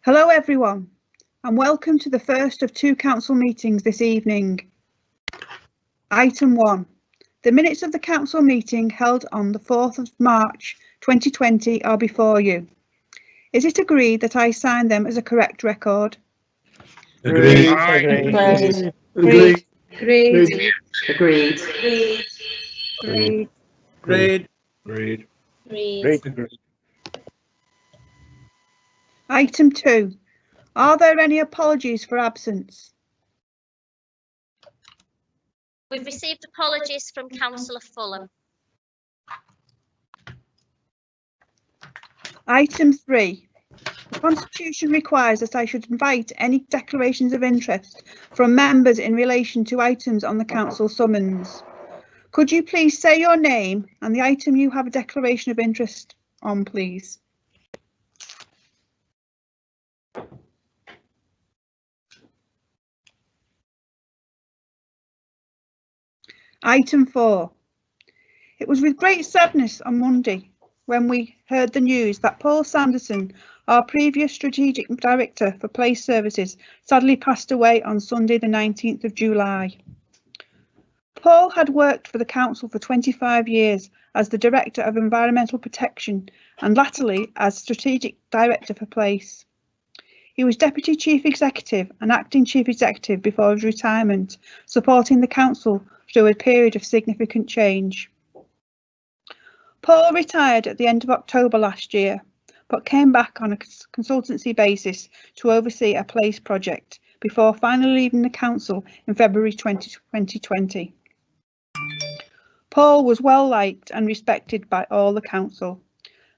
Hello everyone, and welcome to the first of two council meetings this evening. Item 1. The minutes of the council meeting held on the 4th of March 2020 are before you. Is it agreed that I sign them as a correct record? Agreed. Agreed. Agreed. Agreed. Agreed. Agreed. Agreed. Agreed. Item 2. Are there any apologies for absence? We've received apologies from Councillor Fulham. Item 3. The Constitution requires that I should invite any declarations of interest from members in relation to items on the council summons. Could you please say your name and the item you have a declaration of interest on, please? Item 4. It was with great sadness on Monday when we heard the news that Paul Sanderson, our previous strategic director for police services, sadly passed away on Sunday the 19th of July. Paul had worked for the council for 25 years as the Director of Environmental Protection and latterly as Strategic Director for Police. He was Deputy Chief Executive and Acting Chief Executive before his retirement, supporting the council through a period of significant change. Paul retired at the end of October last year, but came back on a consultancy basis to oversee a police project before finally leaving the council in February 2020. Paul was well liked and respected by all the council.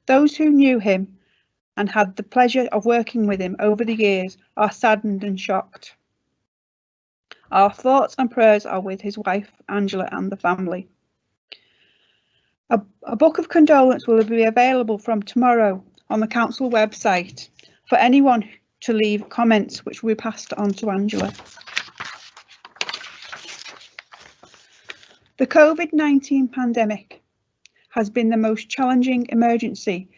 Those who knew him and had the pleasure of working with him over the years are saddened and shocked. Our thoughts and prayers are with his wife, Angela, and the family. A book of condolence will be available from tomorrow on the council website for anyone to leave comments, which will be passed on to Angela. The COVID-19 pandemic has been the most challenging emergency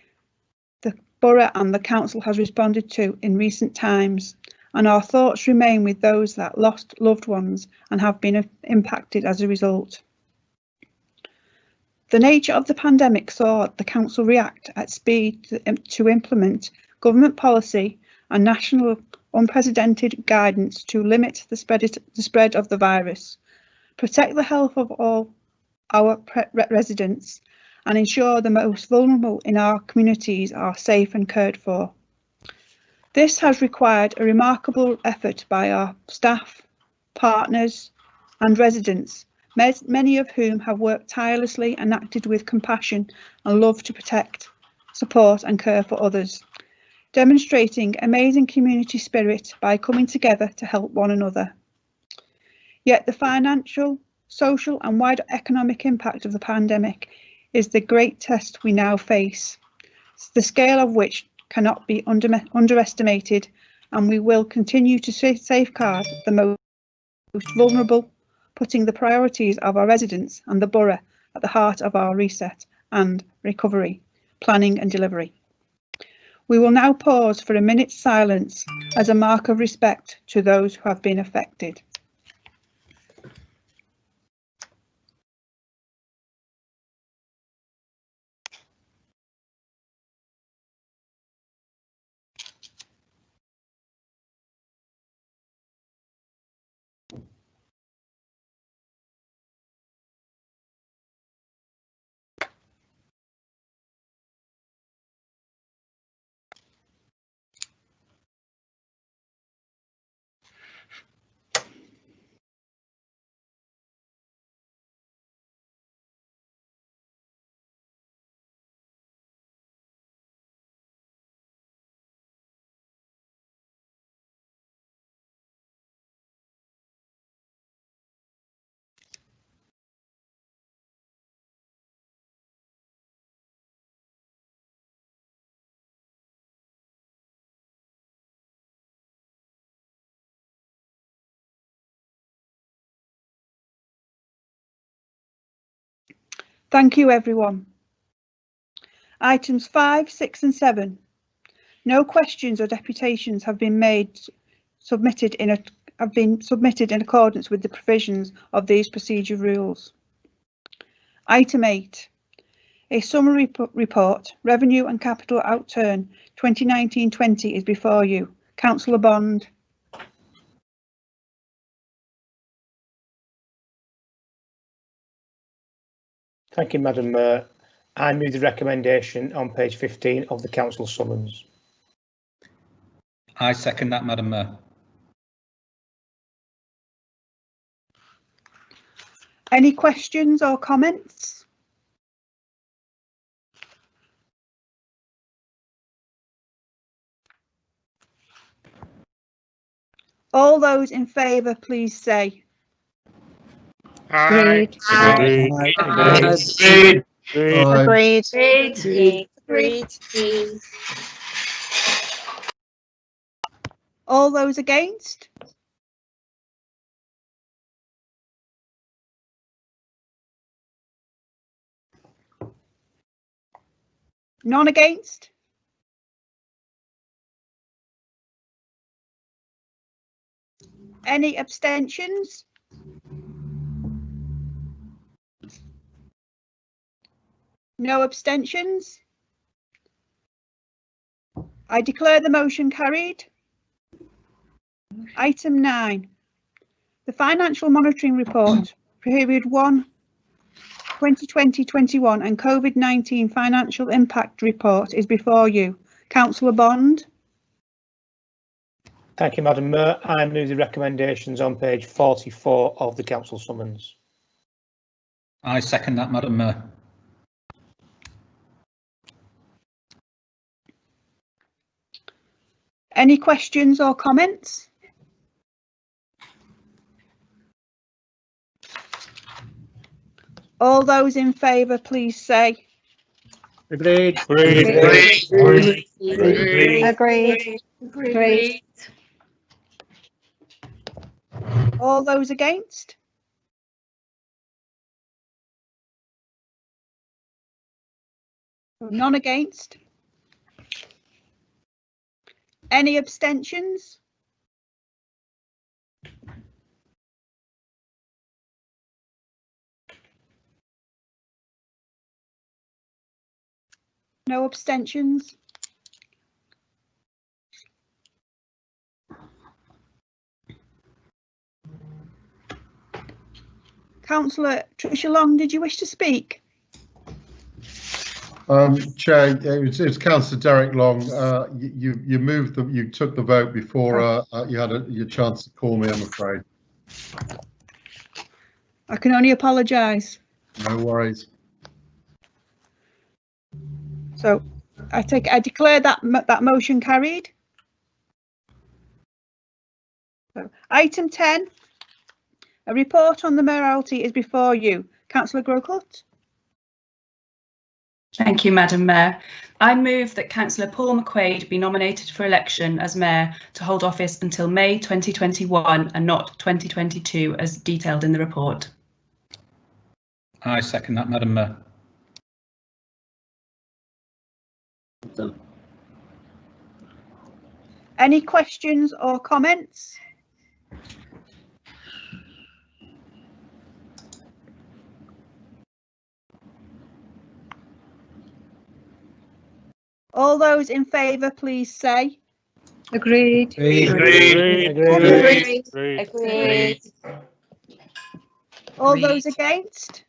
the borough and the council has responded to in recent times, and our thoughts remain with those that lost loved ones and have been impacted as a result. The nature of the pandemic saw the council react at speed to implement government policy and national unprecedented guidance to limit the spread of the virus, protect the health of all our residents, and ensure the most vulnerable in our communities are safe and cared for. This has required a remarkable effort by our staff, partners, and residents, many of whom have worked tirelessly and acted with compassion and love to protect, support and care for others, demonstrating amazing community spirit by coming together to help one another. Yet the financial, social and wider economic impact of the pandemic is the great test we now face, the scale of which cannot be underestimated, and we will continue to safeguard the most vulnerable, putting the priorities of our residents and the borough at the heart of our reset and recovery, planning and delivery. We will now pause for a minute's silence as a mark of respect to those who have been affected. Thank you, everyone. Items 5, 6 and 7. No questions or deputations have been submitted in accordance with the provisions of these procedure rules. Item 8. A summary report, Revenue and Capital Outturn 2019-20 is before you. Councillor Bond. Thank you, Madam Mayor. I move the recommendation on page 15 of the council summons. I second that, Madam Mayor. Any questions or comments? All those in favour, please say. Agreed. Agreed. Agreed. Agreed. Agreed. All those against? None against? Any abstentions? No abstentions? I declare the motion carried. Item 9. The Financial Monitoring Report, Period 1, 2020-21 and COVID-19 Financial Impact Report is before you. Councillor Bond. Thank you, Madam Mayor. I move the recommendations on page 44 of the council summons. I second that, Madam Mayor. Any questions or comments? All those in favour, please say. Agreed. Agreed. Agreed. All those against? None against? Any abstentions? No abstentions? Councillor Tricia Long, did you wish to speak? Chair, it's Councillor Derek Long. You moved you took the vote before you had your chance to call me, I'm afraid. I can only apologise. No worries. So I declare that motion carried. So, item 10, a report on the mayoralty is before you. Councillor Grocott. Thank you, Madam Mayor. I move that Councillor Paul McQuaid be nominated for election as Mayor to hold office until May 2021 and not 2022 as detailed in the report. I second that, Madam Mayor. Any questions or comments? All those in favour, please say. Agreed. Agreed. Agreed. All those against?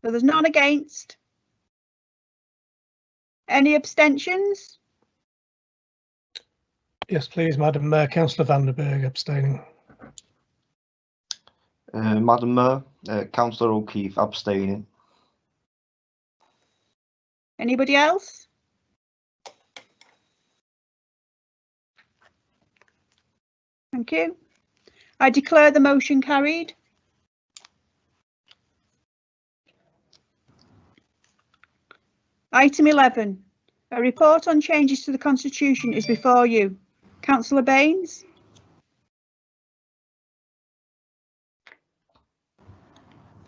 So there's none against. Any abstentions? Yes, please, Madam Mayor. Councillor Vandenberg abstaining. Madam Mayor, Councillor O'Keefe abstaining. Anybody else? Thank you. I declare the motion carried. Item 11. A report on changes to the Constitution is before you. Councillor Baines.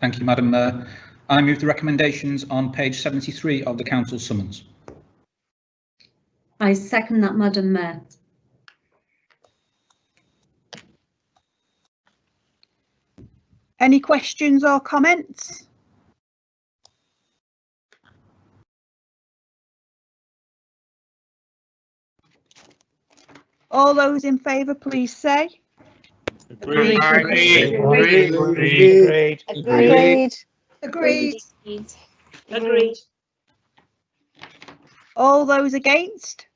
Thank you, Madam Mayor. I move the recommendations on page 73 of the council summons. I second that, Madam Mayor. Any questions or comments? All those in favour, please say. Agreed. Agreed. Agreed. Agreed. Agreed. All those against?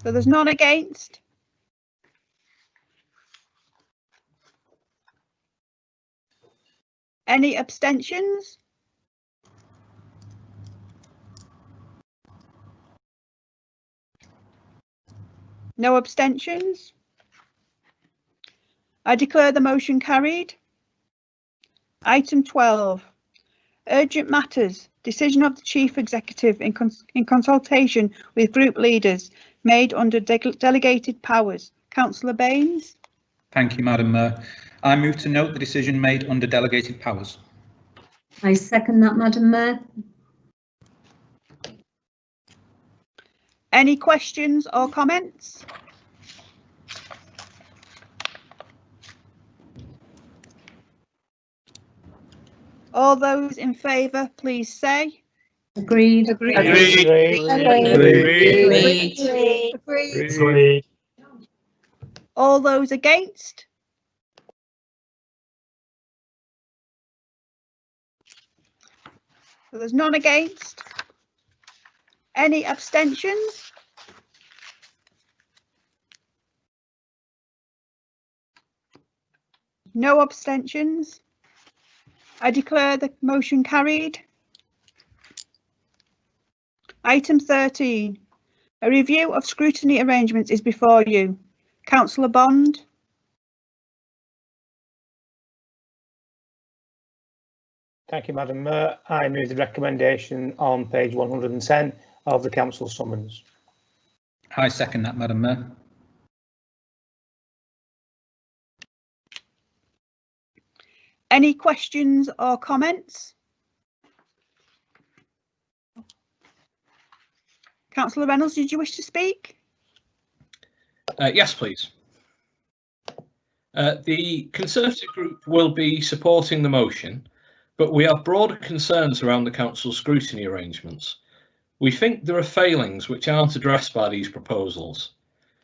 So there's none against. Any abstentions? No abstentions. I declare the motion carried. Item 12. Urgent matters. Decision of the Chief Executive in consultation with group leaders made under delegated powers. Councillor Baines. Thank you, Madam Mayor. I move to note the decision made under delegated powers. I second that, Madam Mayor. Any questions or comments? All those in favour, please say. Agreed. Agreed. Agreed. All those against? So there's none against. Any abstentions? No abstentions. I declare the motion carried. Item 13. A review of scrutiny arrangements is before you. Councillor Bond. Thank you, Madam Mayor. I move the recommendation on page 110 of the council summons. I second that, Madam Mayor. Any questions or comments? Councillor Reynolds, did you wish to speak? Yes, please. The Conservative group will be supporting the motion, but we have broader concerns around the council's scrutiny arrangements. We think there are failings which aren't addressed by these proposals.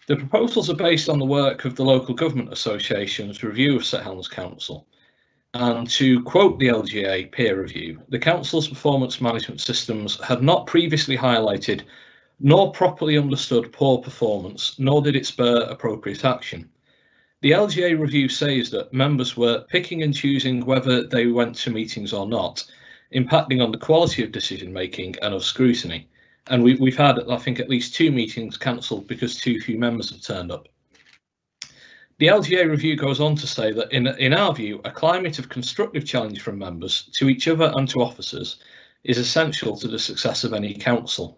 The proposals are based on the work of the Local Government Association's review of St Helens Council. And to quote the LGA peer review, the council's performance management systems had not previously highlighted nor properly understood poor performance, nor did it spur appropriate action. The LGA review says that members were picking and choosing whether they went to meetings or not, impacting on the quality of decision making and of scrutiny. And we've had, I think, at least 2 meetings cancelled because too few members have turned up. The LGA review goes on to say that in our view, a climate of constructive challenge from members to each other and to officers is essential to the success of any council.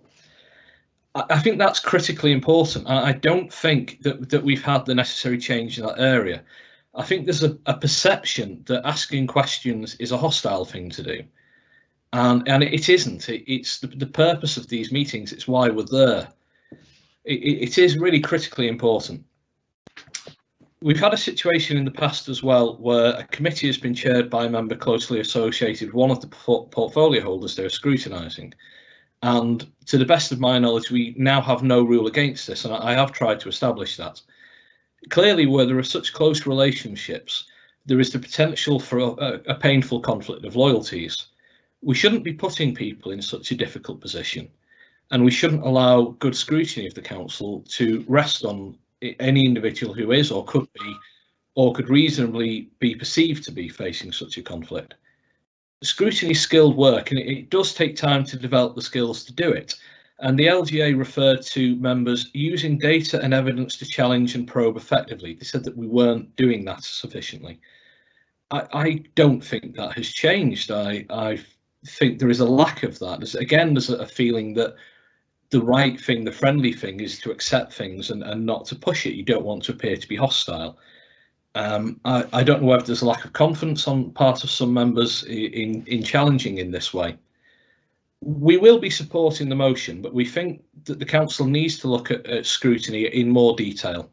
I think that's critically important. I don't think that we've had the necessary change in that area. I think there's a perception that asking questions is a hostile thing to do. And it isn't. It's the purpose of these meetings. It's why we're there. It is really critically important. We've had a situation in the past as well where a committee has been chaired by a member closely associated with one of the portfolio holders they're scrutinising. And to the best of my knowledge, we now have no rule against this, and I have tried to establish that. Clearly, where there are such close relationships, there is the potential for a painful conflict of loyalties. We shouldn't be putting people in such a difficult position, and we shouldn't allow good scrutiny of the council to rest on any individual who is or could be or could reasonably be perceived to be facing such a conflict. Scrutiny is skilled work, and it does take time to develop the skills to do it. And the LGA referred to members using data and evidence to challenge and probe effectively. They said that we weren't doing that sufficiently. I don't think that has changed. I think there is a lack of that. There's a feeling that the right thing, the friendly thing, is to accept things and not to push it. You don't want to appear to be hostile. I don't know whether there's a lack of confidence on part of some members in challenging in this way. We will be supporting the motion, but we think that the council needs to look at scrutiny in more detail.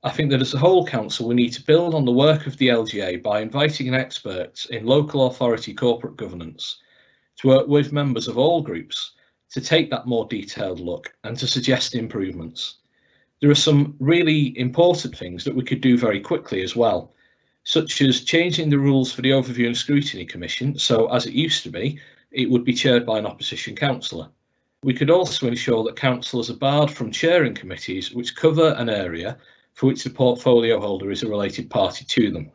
I think that as a whole council, we need to build on the work of the LGA by inviting experts in local authority corporate governance to work with members of all groups to take that more detailed look and to suggest improvements. There are some really important things that we could do very quickly as well, such as changing the rules for the Overview and Scrutiny Commission, so as it used to be, it would be chaired by an opposition councillor. We could also ensure that councillors are barred from chairing committees which cover an area for which the portfolio holder is a related party to them.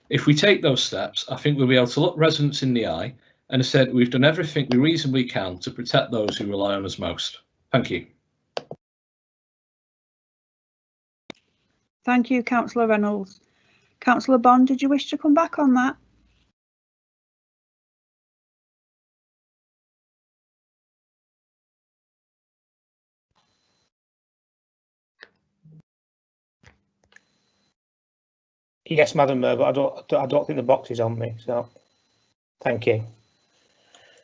If we take those steps, I think we'll be able to look residents in the eye and have said we've done everything we reasonably can to protect those who rely on us most. Thank you. Thank you, Councillor Reynolds. Councillor Bond, did you wish to come back on that? Yes, Madam Mayor, but I don't think the box is on me, so thank you.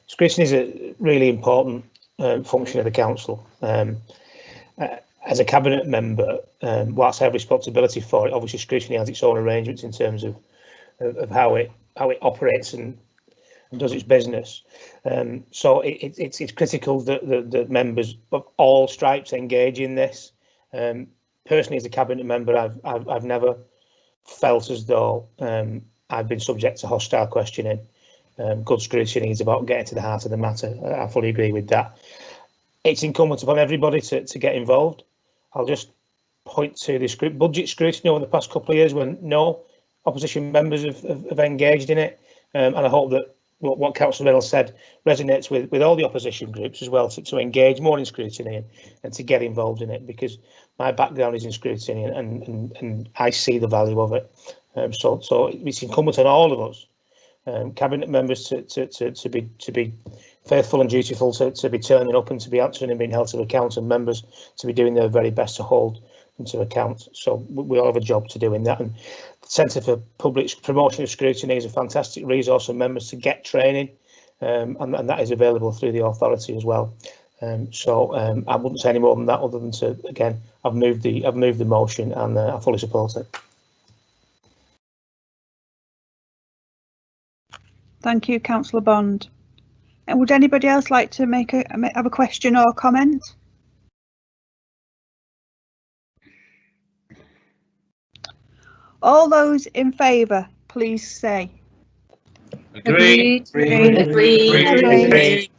Scrutiny is a really important function of the council. As a cabinet member, whilst I have responsibility for it, obviously scrutiny has its own arrangements in terms of how it operates and does its business. So it's critical that the members of all stripes engage in this. Personally, as a cabinet member, I've never felt as though I've been subject to hostile questioning. Good scrutiny is about getting to the heart of the matter. I fully agree with that. It's incumbent upon everybody to get involved. I'll just point to this budget scrutiny over the past couple of years when no opposition members have engaged in it. And I hope that what Councillor Reynolds said resonates with all the opposition groups as well, to engage more in scrutiny and to get involved in it, because my background is in scrutiny and I see the value of it. So it's incumbent on all of us, cabinet members, to be faithful and dutiful, to be turning up and to be answering and being held to account, and members to be doing their very best to hold them to account. So we all have a job to do in that. And the Centre for Public Promotion of Scrutiny is a fantastic resource for members to get training, and that is available through the authority as well. I wouldn't say any more than that, other than to, again, I've moved the motion and I fully support it. Thank you, Councillor Bond. And would anybody else like to have a question or comment? All those in favour, please say. Agreed. Agreed.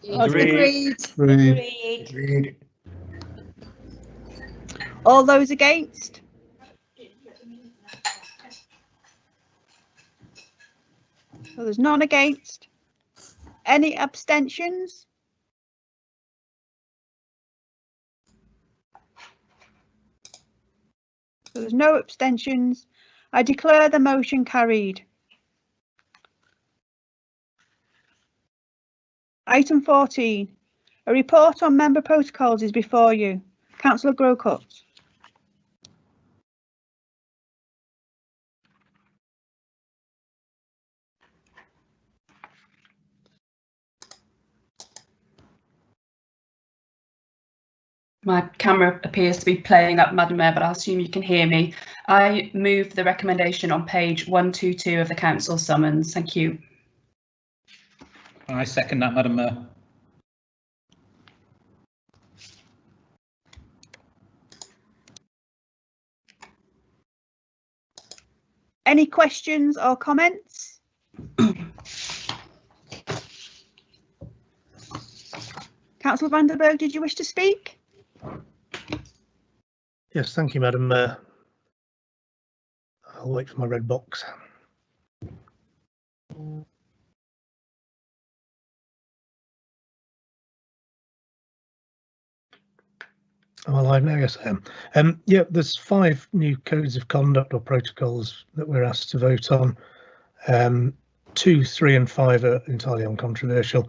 All those against? So there's none against. Any abstentions? So there's no abstentions. I declare the motion carried. Item 14. A report on member protocols is before you. Councillor Grocott. My camera appears to be playing up, Madam Mayor, but I assume you can hear me. I move the recommendation on page 122 of the council summons. Thank you. I second that, Madam Mayor. Any questions or comments? Councillor Vandenberg, did you wish to speak? Yes, thank you, Madam Mayor. I'll wait for my red box. Am I live now? Yes, I am. Yeah, there's 5 new codes of conduct or protocols that we're asked to vote on. 2, 3 and 5 are entirely uncontroversial.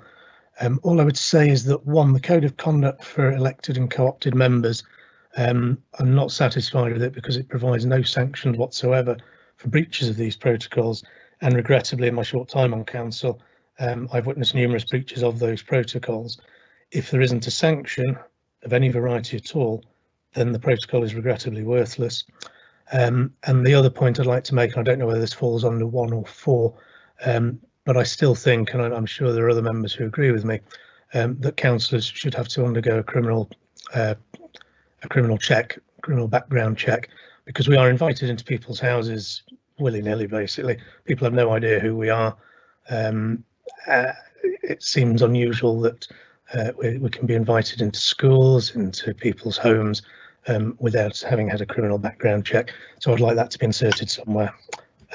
All I would say is that 1, the code of conduct for elected and co-opted members, I'm not satisfied with it because it provides no sanctions whatsoever for breaches of these protocols, and regrettably in my short time on council I've witnessed numerous breaches of those protocols. If there isn't a sanction of any variety at all, then the protocol is regrettably worthless. And the other point I'd like to make, and I don't know whether this falls under 1 or 4, but I still think, and I'm sure there are other members who agree with me, that councillors should have to undergo a criminal background check, because we are invited into people's houses willy-nilly. Basically, people have no idea who we are. It seems unusual that we can be invited into schools, into people's homes, without having had a criminal background check. So I'd like that to be inserted somewhere.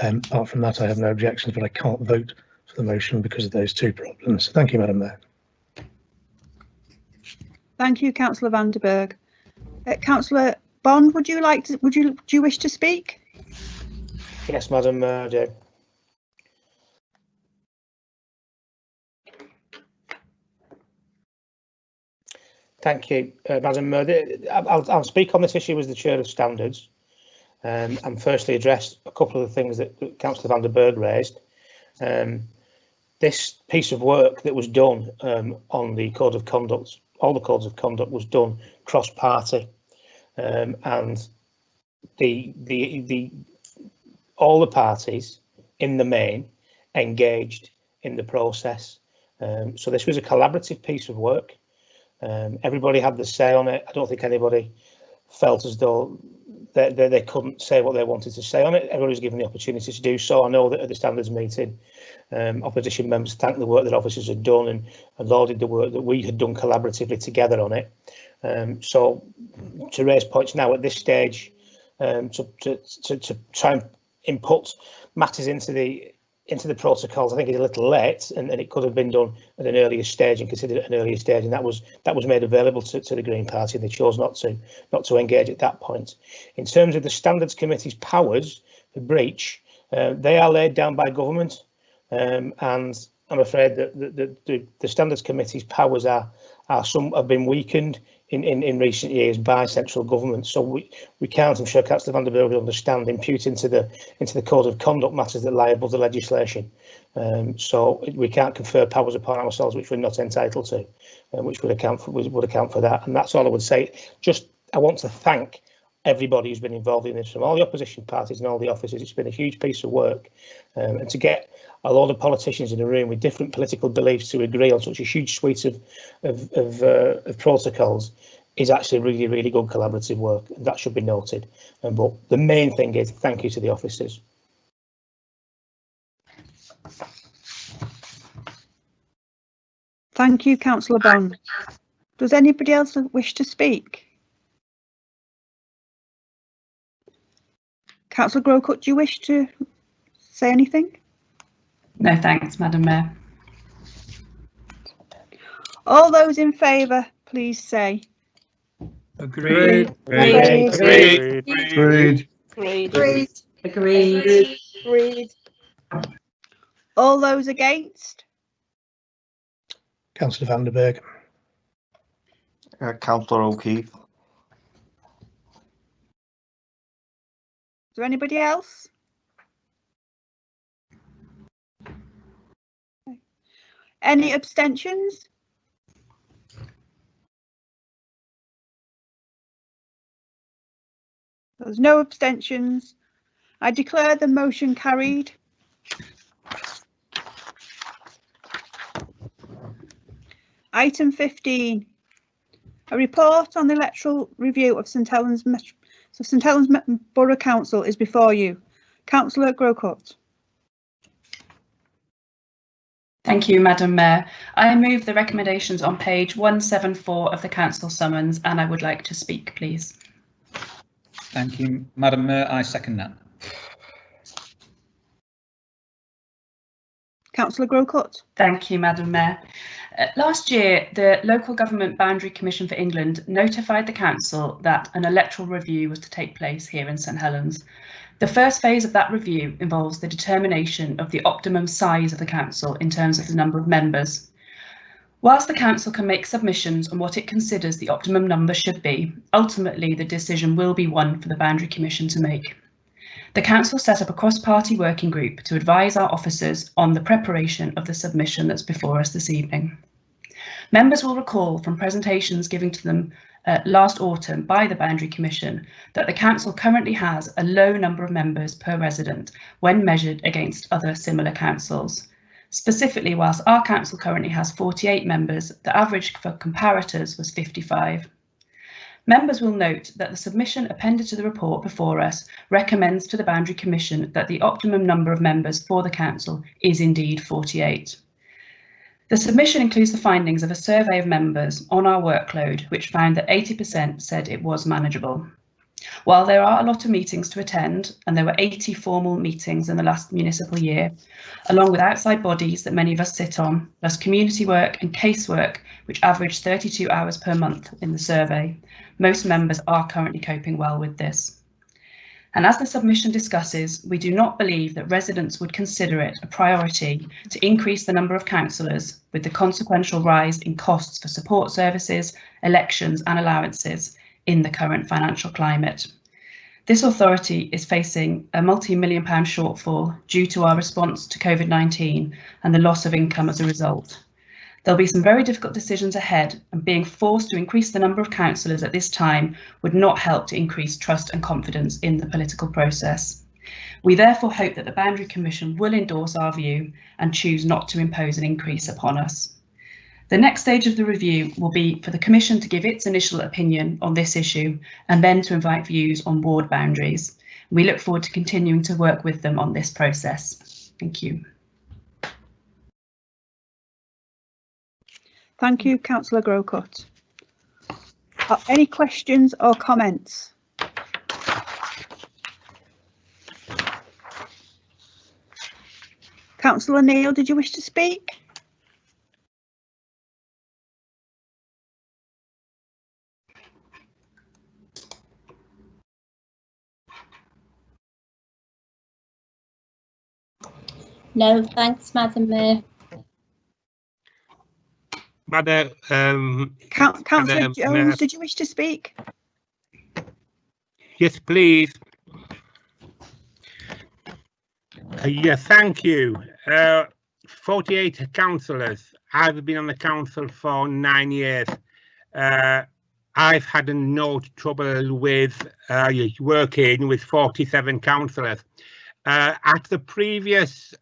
Apart from that, I have no objections, but I can't vote for the motion because of those 2 problems. Thank you, Madam Mayor. Thank you, Councillor van der Berg. Councillor Bond, do you wish to speak? Yes, Madam Chair. Thank you, Madam Mayor. I'll speak on this issue as the Chair of Standards, and firstly address a couple of the things that Councillor van der Berg raised. This piece of work that was done on the Code of Conduct, all the codes of conduct, was done cross-party, and all the parties in the main engaged in the process. So this was a collaborative piece of work. Everybody had the say on it. I don't think anybody felt as though they couldn't say what they wanted to say on it. Everybody was given the opportunity to do so. I know that at the standards meeting, opposition members thanked the work that officers had done and lauded the work that we had done collaboratively together on it. So to raise points now at this stage, to try and input matters into the protocols, I think is a little late, and it could have been done at an earlier stage and considered at an earlier stage, and that was made available to the Green Party, and they chose not to engage at that point. In terms of the Standards Committee's powers for breach, they are laid down by government, and I'm afraid that the Standards Committee's powers have been weakened in recent years by central government. So we can't, I'm sure Councillor van der Berg will understand, impute into the Code of Conduct matters that lie above the legislation. So we can't confer powers upon ourselves which we're not entitled to, which would account for that. And that's all I would say. Just I want to thank everybody who's been involved in this, from all the opposition parties and all the officers. It's been a huge piece of work, and to get a lot of politicians in a room with different political beliefs to agree on such a huge suite of protocols is actually really, really good collaborative work, and that should be noted. But the main thing is thank you to the officers. Thank you, Councillor Bond. Does anybody else wish to speak? Councillor Grocott, do you wish to say anything? No, thanks, Madam Mayor. All those in favour, please say. Agreed. Agreed. Agreed. Agreed. Agreed. Agreed. Agreed. All those against? Councillor van der Berg. Councillor O'Keefe. Is there anybody else? Any abstentions? There's no abstentions. I declare the motion carried. Item 15. A report on the electoral review of St Helens Borough Council is before you. Councillor Grocott. Thank you, Madam Mayor. I move the recommendations on page 174 of the Council summons, and I would like to speak, please. Thank you, Madam Mayor. I second that. Councillor Grocott. Thank you, Madam Mayor. Last year, the Local Government Boundary Commission for England notified the Council that an electoral review was to take place here in St Helens. The first phase of that review involves the determination of the optimum size of the Council in terms of the number of members. Whilst the Council can make submissions on what it considers the optimum number should be, ultimately the decision will be one for the Boundary Commission to make. The Council set up a cross-party working group to advise our officers on the preparation of the submission that's before us this evening. Members will recall from presentations given to them last autumn by the Boundary Commission that the Council currently has a low number of members per resident when measured against other similar councils. Specifically, whilst our council currently has 48 members, the average for comparators was 55. Members will note that the submission appended to the report before us recommends to the Boundary Commission that the optimum number of members for the council is indeed 48. The submission includes the findings of a survey of members on our workload, which found that 80% said it was manageable. While there are a lot of meetings to attend, and there were 80 formal meetings in the last municipal year, along with outside bodies that many of us sit on, plus community work and casework, which averaged 32 hours per month in the survey, most members are currently coping well with this. And as the submission discusses, we do not believe that residents would consider it a priority to increase the number of councillors with the consequential rise in costs for support services, elections and allowances in the current financial climate. This authority is facing a multi-million-pound shortfall due to our response to COVID-19 and the loss of income as a result. There'll be some very difficult decisions ahead, and being forced to increase the number of councillors at this time would not help to increase trust and confidence in the political process. We therefore hope that the Boundary Commission will endorse our view and choose not to impose an increase upon us. The next stage of the review will be for the Commission to give its initial opinion on this issue and then to invite views on ward boundaries. We look forward to continuing to work with them on this process. Thank you. Thank you, Councillor Grocott. Any questions or comments? Councillor Neil, did you wish to speak? No, thanks, Madam Mayor. Madam, Councillor Jones, Mayor. did you wish to speak? Yes, please. Yeah, thank you. 48 councillors. I've been on the council for 9 years. I've had no trouble with working with 47 councillors. At the previous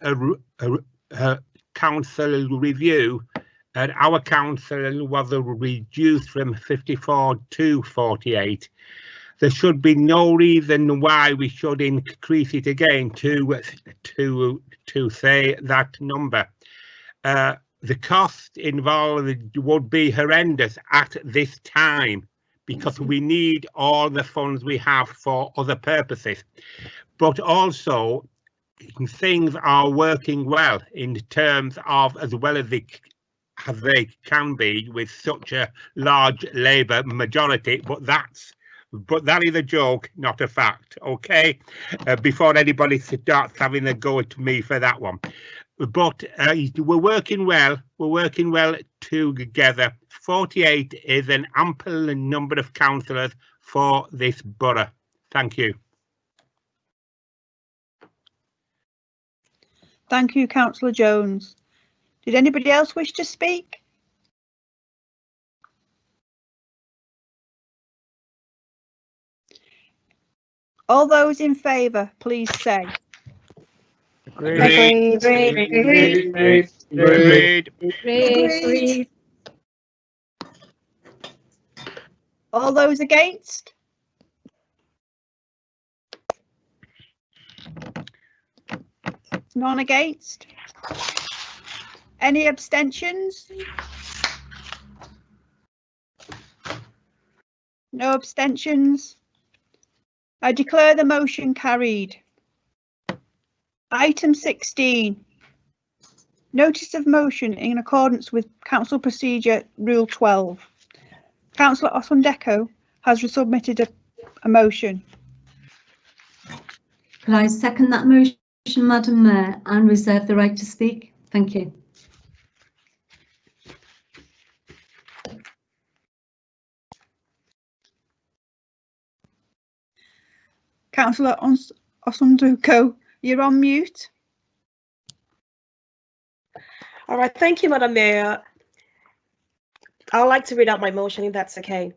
council review, our council was reduced from 54 to 48. There should be no reason why we should increase it again to say that number. The cost involved would be horrendous at this time because we need all the funds we have for other purposes. But also, things are working well in terms of as well as they can be with such a large Labour majority, but that is a joke, not a fact, okay? Before anybody starts having a go at me for that one. But we're working well together. 48 is an ample number of councillors for this borough. Thank you. Thank you, Councillor Jones. Did anybody else wish to speak? All those in favour, please say. Agreed. Agreed. All those against? None against? Any abstentions? No abstentions. I declare the motion carried. Item 16. Notice of motion in accordance with Council Procedure Rule 12. Councillor Oswald-Deco has resubmitted a motion. Can I second that motion, Madam Mayor, and reserve the right to speak? Thank you. Councillor Osunduko, you're on mute. All right, thank you, Madam Mayor. I would like to read out my motion if that's okay.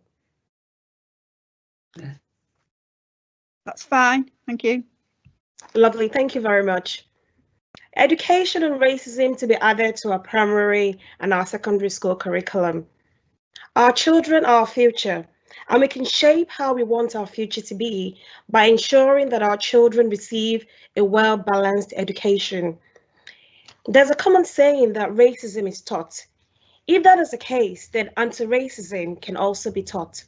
That's fine, thank you. Lovely, thank you very much. Education on racism to be added to our primary and our secondary school curriculum. Our children are our future, and we can shape how we want our future to be by ensuring that our children receive a well-balanced education. There's a common saying that racism is taught. If that is the case, then anti-racism can also be taught.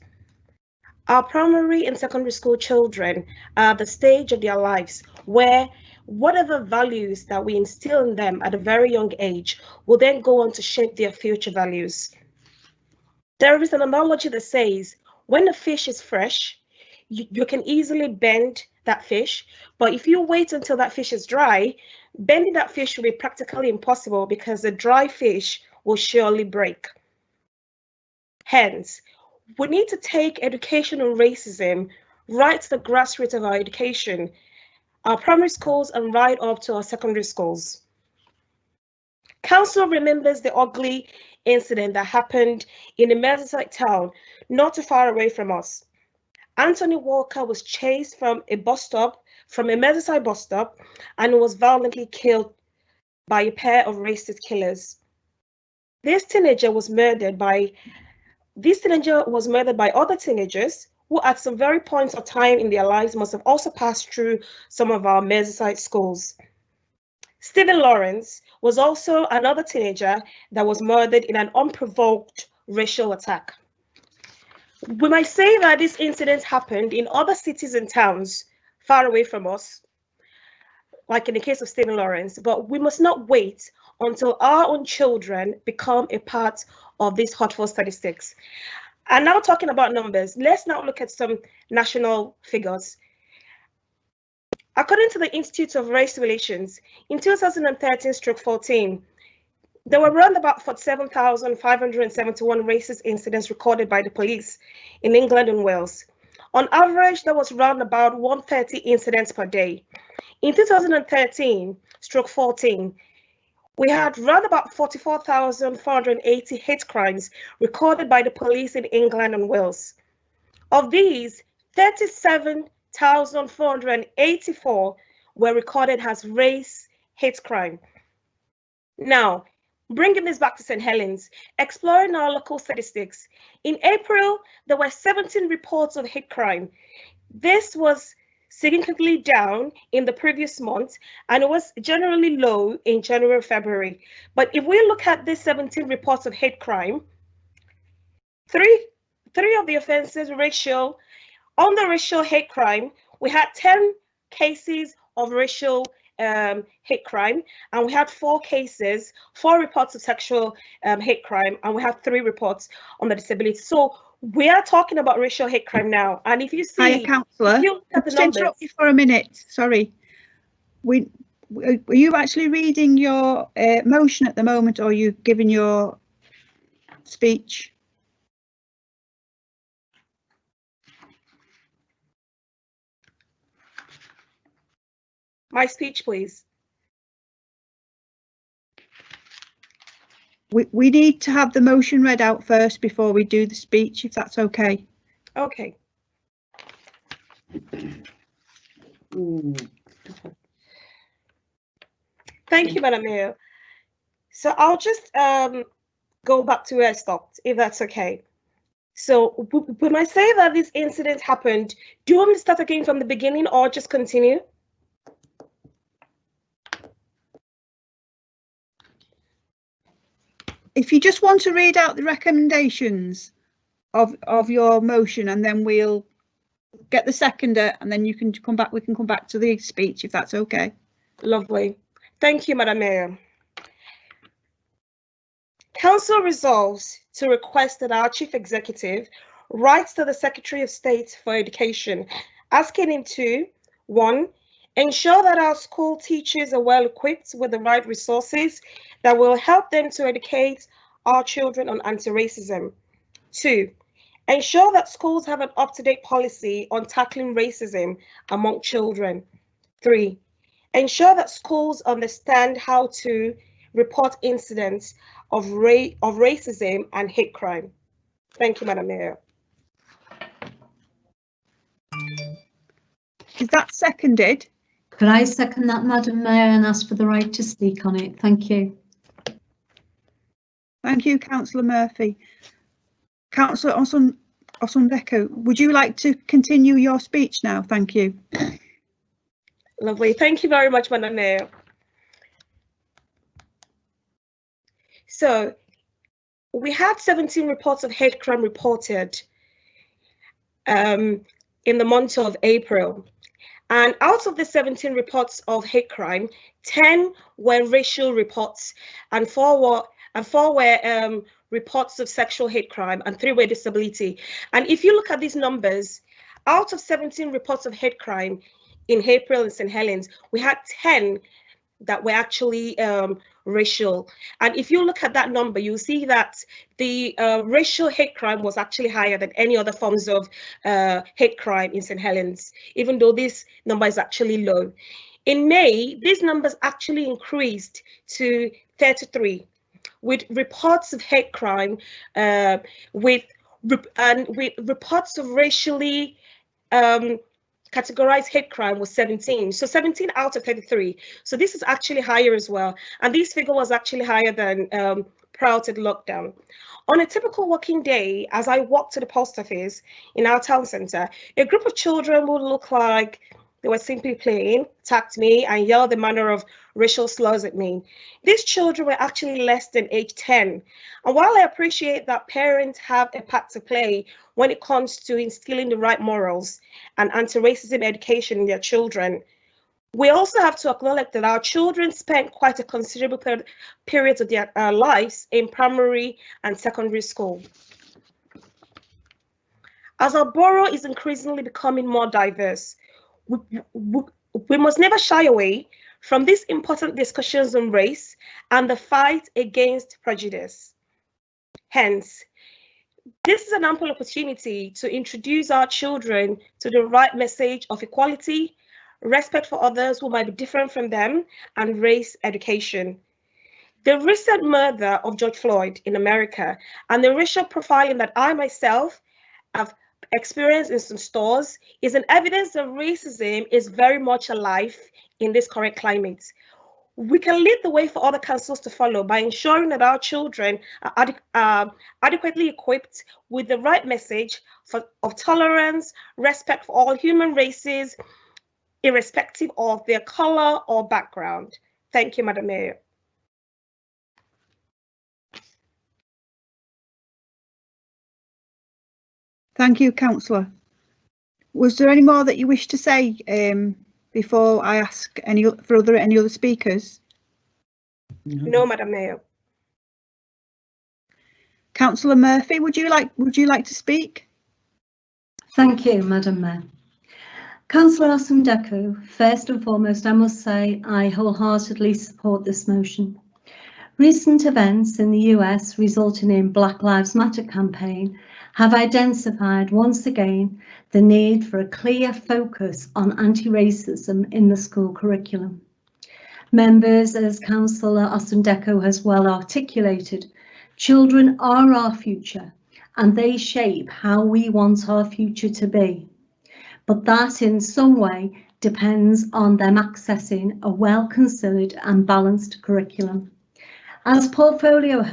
Our primary and secondary school children are at the stage of their lives where whatever values that we instill in them at a very young age will then go on to shape their future values. There is an analogy that says, when a fish is fresh, you can easily bend that fish, but if you wait until that fish is dry, bending that fish will be practically impossible because the dry fish will surely break. Hence, we need to take education on racism right to the grassroots of our education, our primary schools and right up to our secondary schools. Council remembers the ugly incident that happened in a Merseyside town not too far away from us. Anthony Walker was chased from a Merseyside bus stop, and was violently killed by a pair of racist killers. This teenager was murdered by other teenagers who at some very points of time in their lives must have also passed through some of our Merseyside schools. Stephen Lawrence was also another teenager that was murdered in an unprovoked racial attack. We might say that these incidents happened in other cities and towns far away from us, like in the case of Stephen Lawrence, but we must not wait until our own children become a part of these hurtful statistics. And now talking about numbers, let's now look at some national figures. According to the Institute of Race Relations, in 2013-14, there were around about 47,571 racist incidents recorded by the police in England and Wales. On average, there was around about 130 incidents per day. In 2013-14, we had around about 44,480 hate crimes recorded by the police in England and Wales. Of these, 37,484 were recorded as race hate crime. Now, bringing this back to St. Helens, exploring our local statistics, in April, there were 17 reports of hate crime. This was significantly down in the previous month, and it was generally low in January, February. But if we look at these 17 reports of hate crime, three of the offenses were racial. On the racial hate crime, we had 10 cases of racial hate crime, and we had 4 reports of sexual hate crime, and we have 3 reports on the disability. So we are talking about racial hate crime now, and if you see, Hiya, Councillor, just interrupt you for a minute. Sorry, were you actually reading your motion at the moment, or are you giving your speech? My speech, please. We need to have the motion read out first before we do the speech, if that's okay. Okay. Thank you, Madam Mayor. So I'll just go back to where I stopped, if that's okay. So when I say that this incident happened, do you want me to start again from the beginning or just continue? If you just want to read out the recommendations of your motion, and then we'll get the seconder, and then you can come back. We can come back to the speech if that's okay. Lovely. Thank you, Madam Mayor. Council resolves to request that our Chief Executive writes to the Secretary of State for Education, asking him to 1. Ensure that our school teachers are well equipped with the right resources that will help them to educate our children on anti-racism. 2. Ensure that schools have an up-to-date policy on tackling racism among children. 3. Ensure that schools understand how to report incidents of racism and hate crime. Thank you, Madam Mayor. Is that seconded? Could I second that, Madam Mayor, and ask for the right to speak on it? Thank you. Thank you, Councillor Murphy. Councillor Osundeko, would you like to continue your speech now? Thank you. Lovely. Thank you very much, Madam Mayor. So we had 17 reports of hate crime reported in the month of April. And out of the 17 reports of hate crime, 10 were racial reports and 4 were reports of sexual hate crime and 3 were disability. And if you look at these numbers, out of 17 reports of hate crime in April in St. Helens, we had 10 that were actually racial. And if you look at that number, you'll see that the racial hate crime was actually higher than any other forms of hate crime in St. Helens, even though this number is actually low. In May, these numbers actually increased to 33, with reports of hate crime, with reports of racially categorized hate crime was 17. So 17 out of 33. So this is actually higher as well. And this figure was actually higher than prior to the lockdown. On a typical working day, as I walked to the post office in our town centre, a group of children would look like they were simply playing, attacked me and yelled the manner of racial slurs at me. These children were actually less than age 10. And while I appreciate that parents have a part to play when it comes to instilling the right morals and anti-racism education in their children, we also have to acknowledge that our children spend quite a considerable period of their lives in primary and secondary school. As our borough is increasingly becoming more diverse, we must never shy away from these important discussions on race and the fight against prejudice. Hence, this is an ample opportunity to introduce our children to the right message of equality, respect for others who might be different from them, and race education. The recent murder of George Floyd in America and the racial profiling that I myself have experienced in some stores is an evidence that racism is very much alive in this current climate. We can lead the way for other councils to follow by ensuring that our children are adequately equipped with the right message of tolerance, respect for all human races, irrespective of their color or background. Thank you, Madam Mayor. Thank you, Councillor. Was there any more that you wish to say before I ask any other speakers? No, Madam Mayor. Councillor Murphy, would you like to speak? Thank you, Madam Mayor. Councillor Osundeko, first and foremost, I must say I wholeheartedly support this motion. Recent events in the US resulting in Black Lives Matter campaign have identified once again the need for a clear focus on anti-racism in the school curriculum. Members, as Councillor Osundeko has well articulated, children are our future and they shape how we want our future to be. But that in some way depends on them accessing a well-considered and balanced curriculum. As portfolio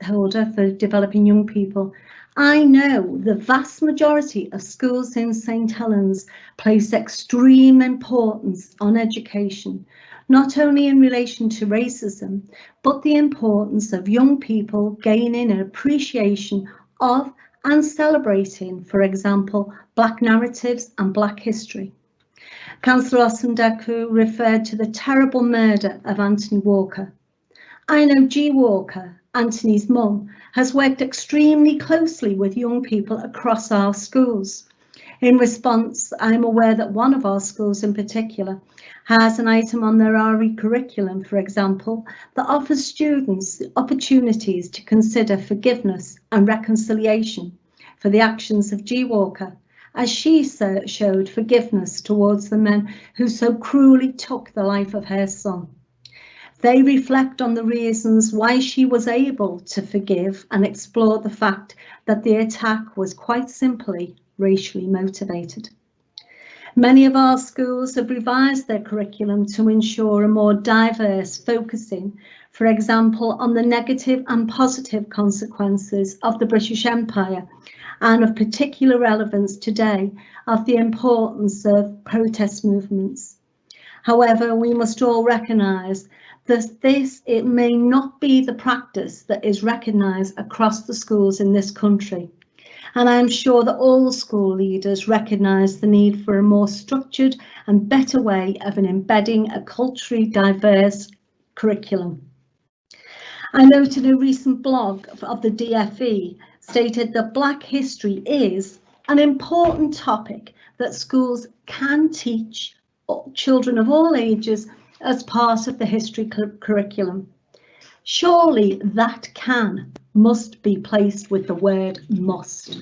holder for developing young people, I know the vast majority of schools in St. Helens place extreme importance on education, not only in relation to racism, but the importance of young people gaining an appreciation of and celebrating, for example, Black narratives and Black history. Councillor Osundeko referred to the terrible murder of Anthony Walker. I know G. Walker, Anthony's mum, has worked extremely closely with young people across our schools. In response, I'm aware that one of our schools in particular has an item on their RE curriculum, for example, that offers students the opportunities to consider forgiveness and reconciliation for the actions of G. Walker as she showed forgiveness towards the men who so cruelly took the life of her son. They reflect on the reasons why she was able to forgive and explore the fact that the attack was quite simply racially motivated. Many of our schools have revised their curriculum to ensure a more diverse focusing, for example, on the negative and positive consequences of the British Empire, and of particular relevance today of the importance of protest movements. However, we must all recognise that it may not be the practice that is recognised across the schools in this country. And I'm sure that all school leaders recognise the need for a more structured and better way of embedding a culturally diverse curriculum. I noted a recent blog of the DFE stated that Black history is an important topic that schools can teach children of all ages as part of the history curriculum. Surely that must be placed with the word must.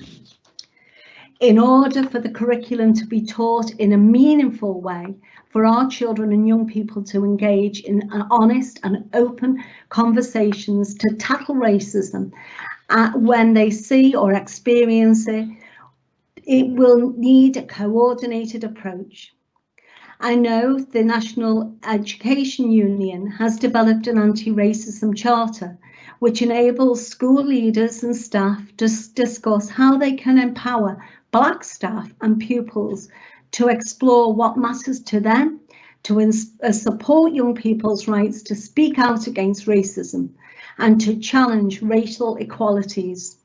In order for the curriculum to be taught in a meaningful way, for our children and young people to engage in an honest and open conversations to tackle racism when they see or experience it, it will need a coordinated approach. I know the National Education Union has developed an anti-racism charter, which enables school leaders and staff to discuss how they can empower Black staff and pupils to explore what matters to them, to support young people's rights to speak out against racism and to challenge racial equalities.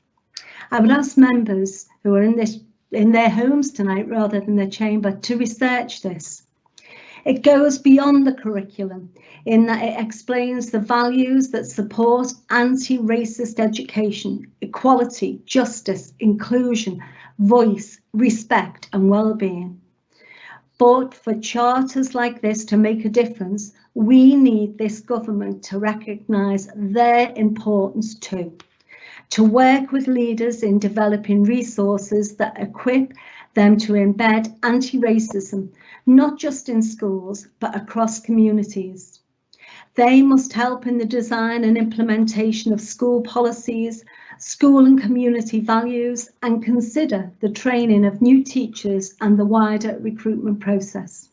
I would ask members who are in their homes tonight rather than the chamber to research this. It goes beyond the curriculum in that it explains the values that support anti-racist education, equality, justice, inclusion, voice, respect and well-being. But for charters like this to make a difference, we need this government to recognise their importance too, to work with leaders in developing resources that equip them to embed anti-racism, not just in schools, but across communities. They must help in the design and implementation of school policies, school and community values, and consider the training of new teachers and the wider recruitment process.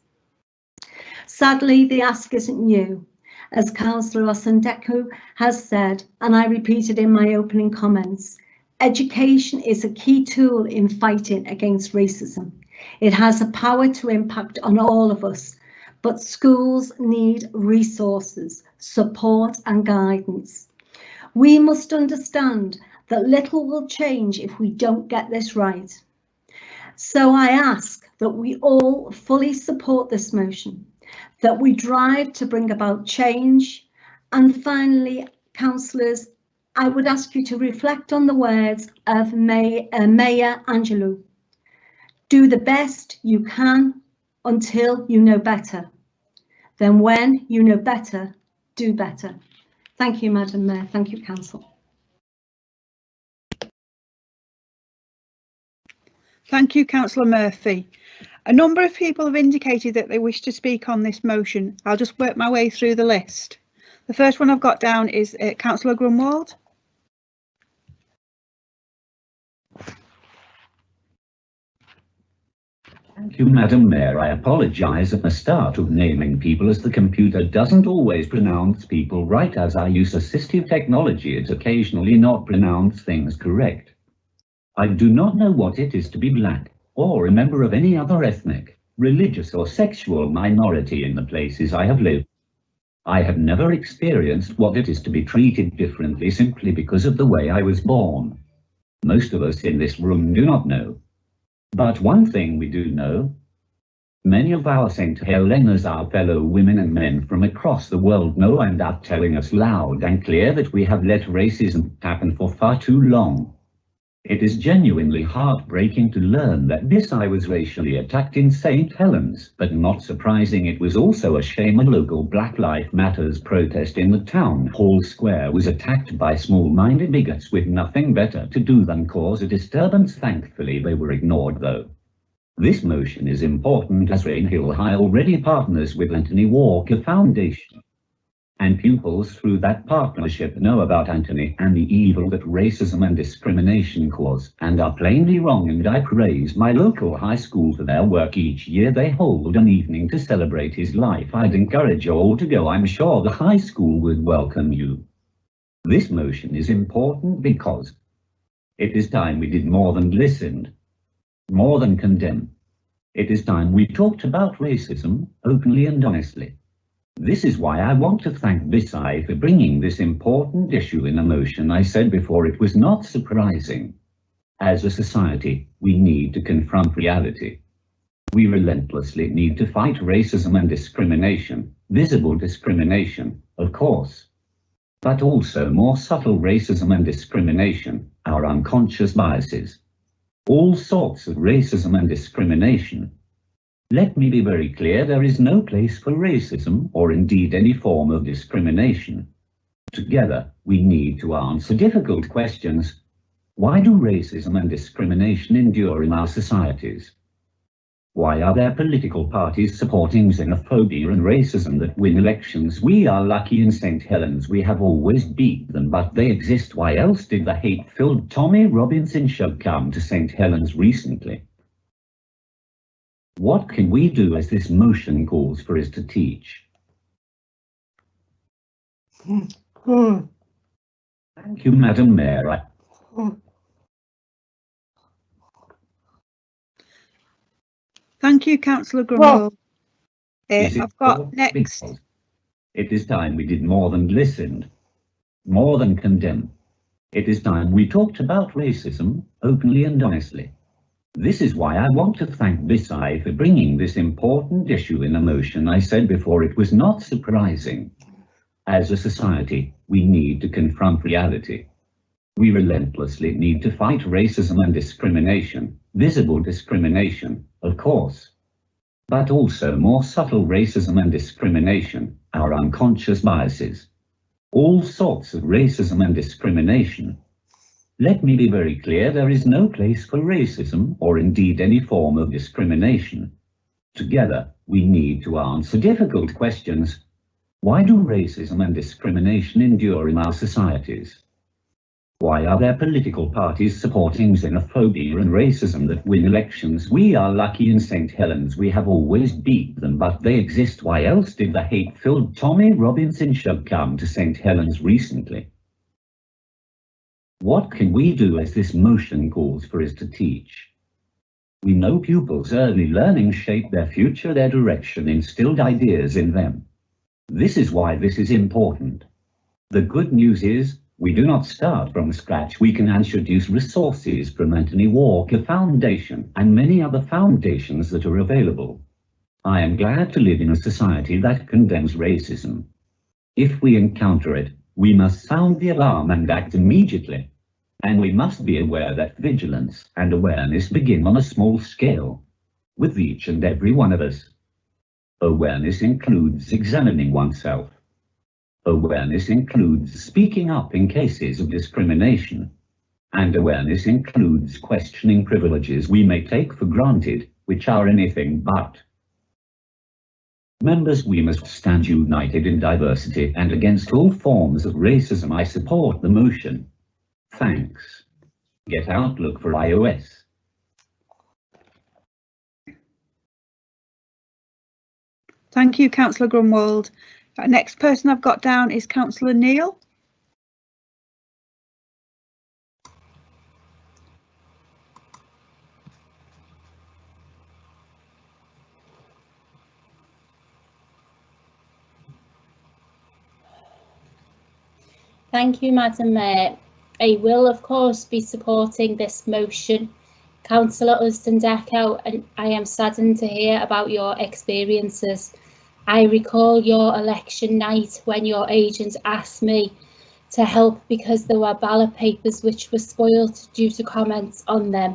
Sadly, the ask isn't new. As Councillor Osundeku has said, and I repeated in my opening comments, education is a key tool in fighting against racism. It has a power to impact on all of us, but schools need resources, support and guidance. We must understand that little will change if we don't get this right. So I ask that we all fully support this motion, that we drive to bring about change, and finally, councillors, I would ask you to reflect on the words of Maya Angelou. Do the best you can until you know better. Then when you know better, do better. Thank you, Madam Mayor. Thank you, Council. Thank you, Councillor Murphy. A number of people have indicated that they wish to speak on this motion. I'll just work my way through the list. The first one I've got down is Councillor Grunwald. Thank you, Madam Mayor. I apologise at the start of naming people as the computer doesn't always pronounce people right. As I use assistive technology, it occasionally not pronounce things correct. I do not know what it is to be black, or a member of any other ethnic, religious or sexual minority in the places I have lived. I have never experienced what it is to be treated differently simply because of the way I was born. Most of us in this room do not know. But one thing we do know. Many of our St. Helenas, our fellow women and men from across the world, know and are telling us loud and clear that we have let racism happen for far too long. It is genuinely heartbreaking to learn that I was racially attacked in St. Helens, but not surprising, it was also a shame a local Black Lives Matter protest in the town hall square was attacked by small-minded bigots with nothing better to do than cause a disturbance. Thankfully, they were ignored though. This motion is important as Rainhill High already partners with Anthony Walker Foundation. And pupils through that partnership know about Anthony and the evil that racism and discrimination cause and are plainly wrong, and I praise my local high school for their work. Each year they hold an evening to celebrate his life. I'd encourage you all to go. I'm sure the high school would welcome you. This motion is important because it is time we did more than listened, more than condemn. It is time we talked about racism openly and honestly. This is why I want to thank BISI for bringing this important issue in a motion. I said before it was not surprising. As a society, we need to confront reality. We relentlessly need to fight racism and discrimination, visible discrimination, of course, but also more subtle racism and discrimination, our unconscious biases. All sorts of racism and discrimination. Let me be very clear, there is no place for racism or indeed any form of discrimination. Together, we need to answer difficult questions. Why do racism and discrimination endure in our societies? Why are there political parties supporting xenophobia and racism that win elections? We are lucky in St. Helens, we have always beat them, but they exist. Why else did the hate-filled Tommy Robinson show come to St. Helens recently? What can we do as this motion calls for us to teach? Thank you, Madam Mayor. Thank you, Councillor Grumwald. I've got next. It is time we did more than listened, more than condemn. It is time we talked about racism openly and honestly. This is why I want to thank BISI for bringing this important issue in a motion. I said before it was not surprising. As a society, we need to confront reality. We relentlessly need to fight racism and discrimination, visible discrimination, of course, but also more subtle racism and discrimination, our unconscious biases. All sorts of racism and discrimination. Let me be very clear, there is no place for racism or indeed any form of discrimination. Together, we need to answer difficult questions. Why do racism and discrimination endure in our societies? Why are there political parties supporting xenophobia and racism that win elections? We are lucky in St. Helens, we have always beat them, but they exist. Why else did the hate-filled Tommy Robinson show come to St. Helens recently? What can we do as this motion calls for us to teach? We know pupils' early learning shape their future, their direction instilled ideas in them. This is why this is important. The good news is, we do not start from scratch. We can introduce resources from Anthony Walker Foundation and many other foundations that are available. I am glad to live in a society that condemns racism. If we encounter it, we must sound the alarm and act immediately. And we must be aware that vigilance and awareness begin on a small scale, with each and every one of us. Awareness includes examining oneself. Awareness includes speaking up in cases of discrimination. And awareness includes questioning privileges we may take for granted, which are anything but. Members, we must stand united in diversity and against all forms of racism. I support the motion. Thanks. Get Outlook for iOS. Thank you, Councillor Grumwald. Next person I've got down is Councillor Neil. Thank you, Madam Mayor. I will, of course, be supporting this motion. Councillor Usdin-Deco, and I am saddened to hear about your experiences. I recall your election night when your agent asked me to help because there were ballot papers which were spoiled due to comments on them.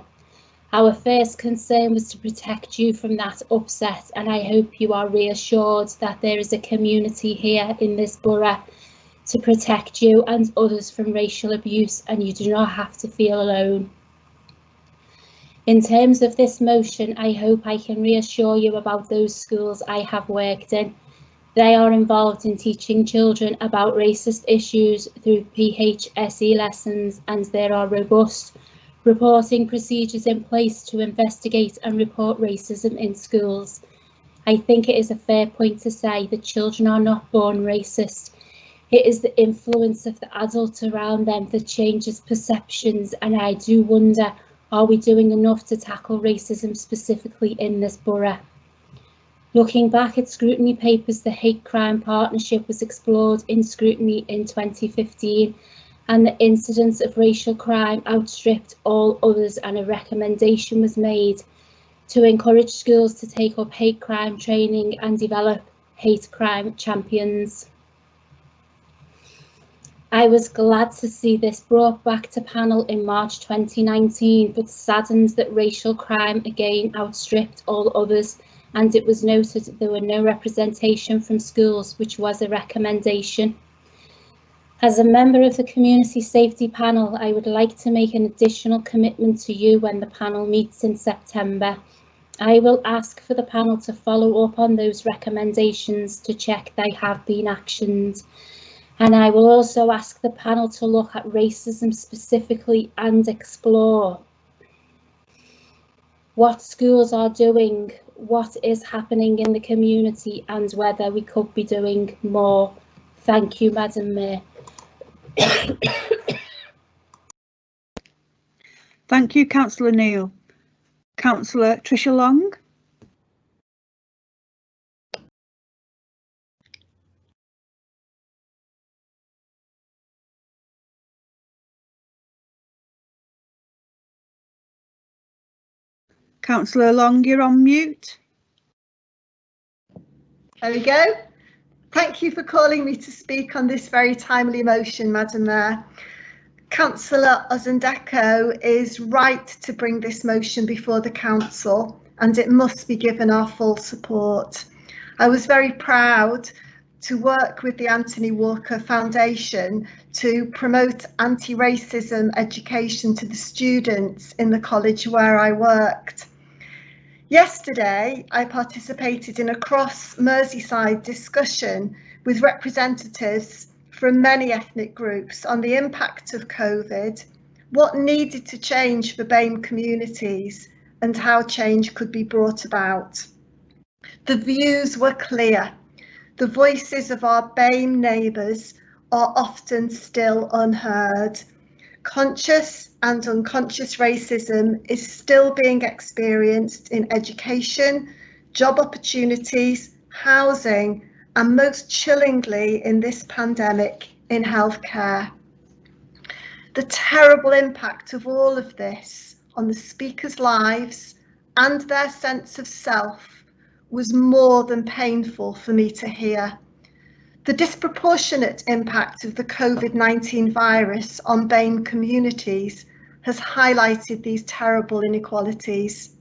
Our first concern was to protect you from that upset, and I hope you are reassured that there is a community here in this borough to protect you and others from racial abuse, and you do not have to feel alone. In terms of this motion, I hope I can reassure you about those schools I have worked in. They are involved in teaching children about racist issues through PHSE lessons, and there are robust reporting procedures in place to investigate and report racism in schools. I think it is a fair point to say that children are not born racist. It is the influence of the adult around them that changes perceptions, and I do wonder, are we doing enough to tackle racism specifically in this borough? Looking back at scrutiny papers, the hate crime partnership was explored in scrutiny in 2015, and the incidence of racial crime outstripped all others, and a recommendation was made to encourage schools to take up hate crime training and develop hate crime champions. I was glad to see this brought back to panel in March 2019, but saddened that racial crime again outstripped all others, and it was noted there were no representation from schools, which was a recommendation. As a member of the Community Safety Panel, I would like to make an additional commitment to you when the panel meets in September. I will ask for the panel to follow up on those recommendations to check they have been actioned. And I will also ask the panel to look at racism specifically and explore what schools are doing, what is happening in the community, and whether we could be doing more. Thank you, Madam Mayor. Thank you, Councillor Neil. Councillor Tricia Long. Councillor Long, you're on mute. There we go. Thank you for calling me to speak on this very timely motion, Madam Mayor. Councillor Ozundeko is right to bring this motion before the council, and it must be given our full support. I was very proud to work with the Anthony Walker Foundation to promote anti-racism education to the students in the college where I worked. Yesterday, I participated in a cross-Merseyside discussion with representatives from many ethnic groups on the impact of COVID, what needed to change for BAME communities, and how change could be brought about. The views were clear. The voices of our BAME neighbours are often still unheard. Conscious and unconscious racism is still being experienced in education, job opportunities, housing, and most chillingly in this pandemic, in healthcare. The terrible impact of all of this on the speakers' lives and their sense of self was more than painful for me to hear. The disproportionate impact of the COVID-19 virus on BAME communities has highlighted these terrible inequalities.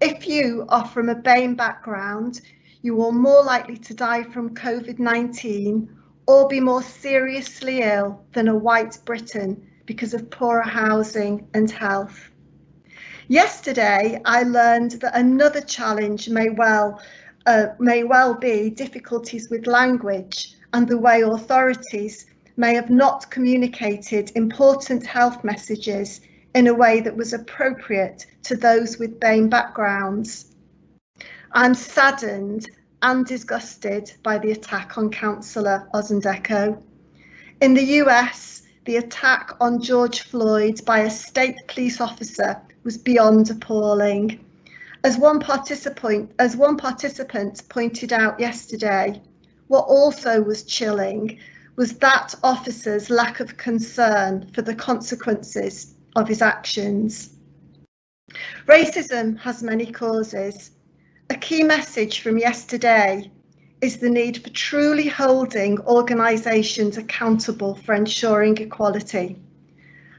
If you are from a BAME background, you are more likely to die from COVID-19 or be more seriously ill than a white Briton because of poorer housing and health. Yesterday, I learned that another challenge may well be difficulties with language and the way authorities may have not communicated important health messages in a way that was appropriate to those with BAME backgrounds. I'm saddened and disgusted by the attack on Councillor Ozundeko. In the US, the attack on George Floyd by a state police officer was beyond appalling. As one participant pointed out yesterday, what also was chilling was that officer's lack of concern for the consequences of his actions. Racism has many causes. A key message from yesterday is the need for truly holding organisations accountable for ensuring equality.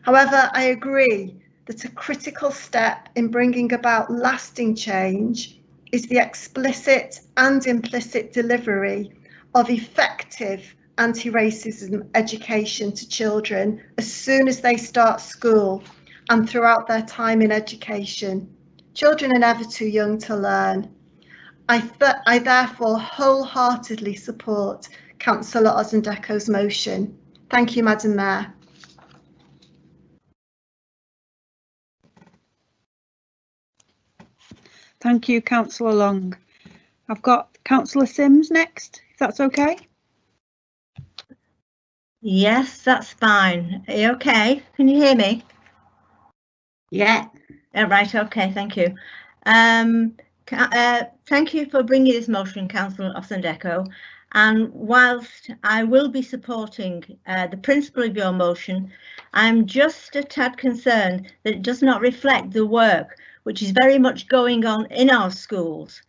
However, I agree that a critical step in bringing about lasting change is the explicit and implicit delivery of effective anti-racism education to children as soon as they start school, and throughout their time in education. Children are never too young to learn. I therefore wholeheartedly support Councillor Osundeko's motion. Thank you, Madam Mayor. Thank you, Councillor Long. I've got Councillor Sims next, if that's okay. Yes, that's fine. Are you okay? Can you hear me? Yeah. Right, okay, thank you. Thank you for bringing this motion, Councillor Osundeko. And whilst I will be supporting the principle of your motion, I'm just a tad concerned that it does not reflect the work which is very much going on in our schools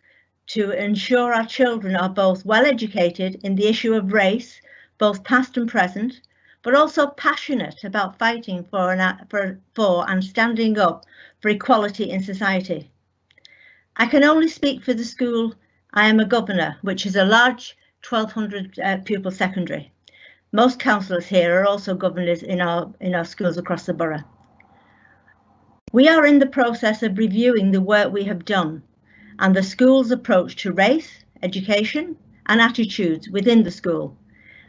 to ensure our children are both well educated in the issue of race, both past and present, but also passionate about fighting for and standing up for equality in society. I can only speak for the school I am a governor, which is a large 1,200 pupil secondary. Most councillors here are also governors in our schools across the borough. We are in the process of reviewing the work we have done and the school's approach to race, education and attitudes within the school.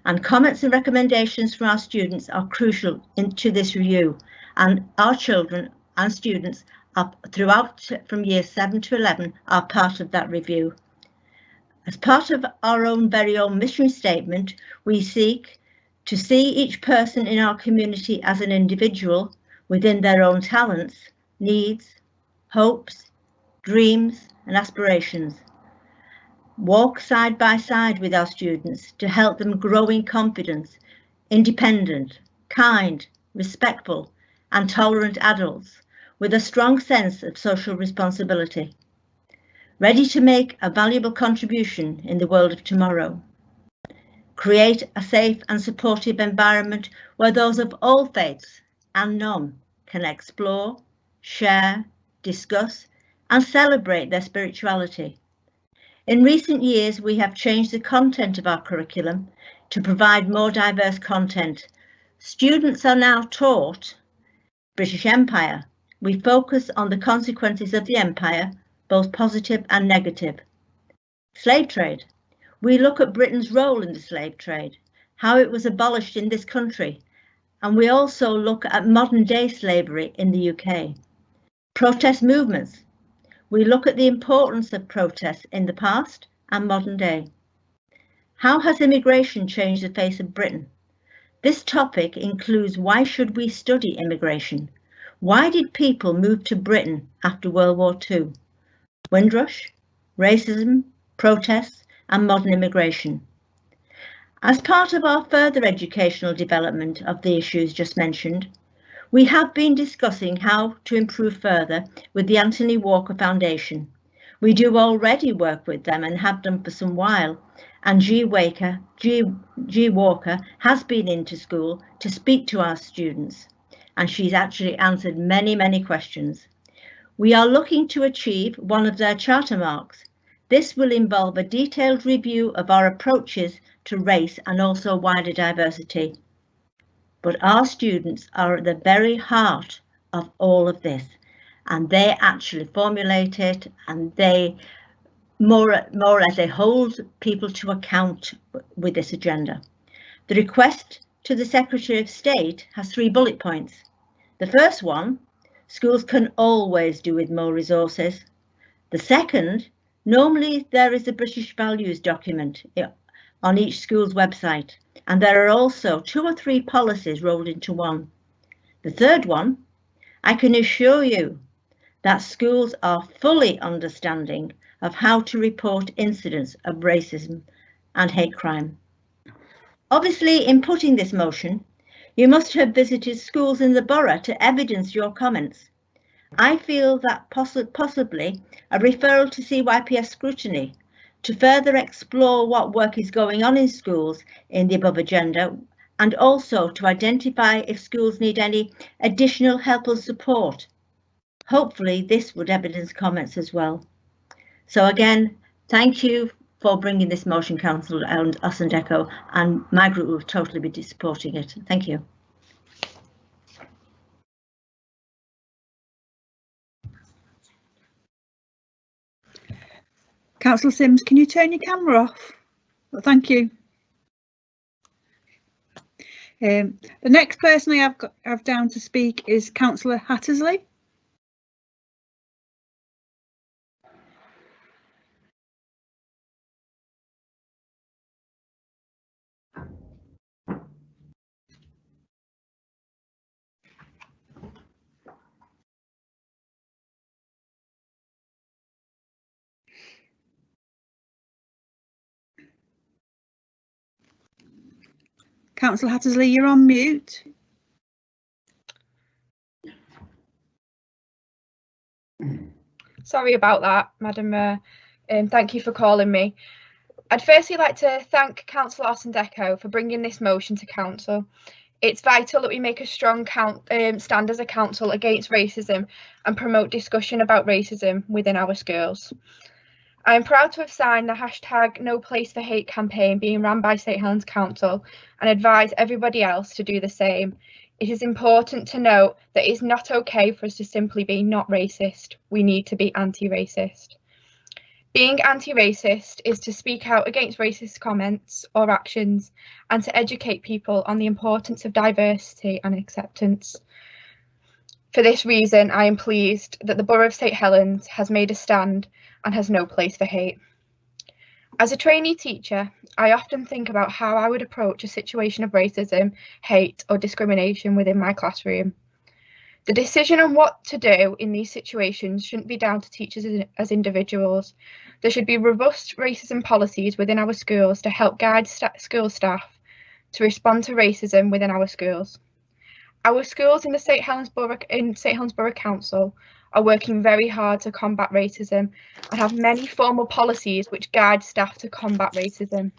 And comments and recommendations from our students are crucial to this review, and our children and students throughout from years 7 to 11 are part of that review. As part of our very own mission statement, we seek to see each person in our community as an individual within their own talents, needs, hopes, dreams and aspirations. Walk side by side with our students to help them grow in confidence, independent, kind, respectful and tolerant adults with a strong sense of social responsibility, ready to make a valuable contribution in the world of tomorrow. Create a safe and supportive environment where those of all faiths and none can explore, share, discuss and celebrate their spirituality. In recent years, we have changed the content of our curriculum to provide more diverse content. Students are now taught British Empire. We focus on the consequences of the empire, both positive and negative. Slave trade. We look at Britain's role in the slave trade, how it was abolished in this country, and we also look at modern day slavery in the UK. Protest movements. We look at the importance of protests in the past and modern day. How has immigration changed the face of Britain? This topic includes why should we study immigration? Why did people move to Britain after World War II? Windrush, racism, protests and modern immigration. As part of our further educational development of the issues just mentioned, we have been discussing how to improve further with the Anthony Walker Foundation. We do already work with them and have done for some while, and G. Walker has been into school to speak to our students, and she's actually answered many questions. We are looking to achieve one of their charter marks. This will involve a detailed review of our approaches to race and also wider diversity. But our students are at the very heart of all of this, and they actually formulate it, and they more or less they hold people to account with this agenda. The request to the Secretary of State has 3 bullet points. The first one, schools can always do with more resources. The second, normally there is a British values document on each school's website, and there are also 2 or 3 policies rolled into one. The third one, I can assure you that schools are fully understanding of how to report incidents of racism and hate crime. Obviously, in putting this motion, you must have visited schools in the borough to evidence your comments. I feel that possibly a referral to CYPS scrutiny to further explore what work is going on in schools in the above agenda, and also to identify if schools need any additional help or support. Hopefully this would evidence comments as well. So again, thank you for bringing this motion, Councillor Osundeko, and my group will totally be supporting it. Thank you. Councillor Sims, can you turn your camera off? Thank you. The next person I have down to speak is Councillor Hattersley. Councillor Hattersley, you're on mute. Sorry about that, Madam Mayor. Thank you for calling me. I'd firstly like to thank Councillor Orsendeko for bringing this motion to Council. It's vital that we make a strong stand as a council against racism and promote discussion about racism within our schools. I am proud to have signed the hashtag No Place for Hate campaign being run by St Helens Council and advise everybody else to do the same. It is important to note that it's not okay for us to simply be not racist. We need to be anti-racist. Being anti-racist is to speak out against racist comments or actions and to educate people on the importance of diversity and acceptance. For this reason, I am pleased that the Borough of St Helens has made a stand and has no place for hate. As a trainee teacher, I often think about how I would approach a situation of racism, hate or discrimination within my classroom. The decision on what to do in these situations shouldn't be down to teachers as individuals. There should be robust racism policies within our schools to help guide school staff to respond to racism within our schools. Our schools in the St Helens Borough Council are working very hard to combat racism and have many formal policies which guide staff to combat racism.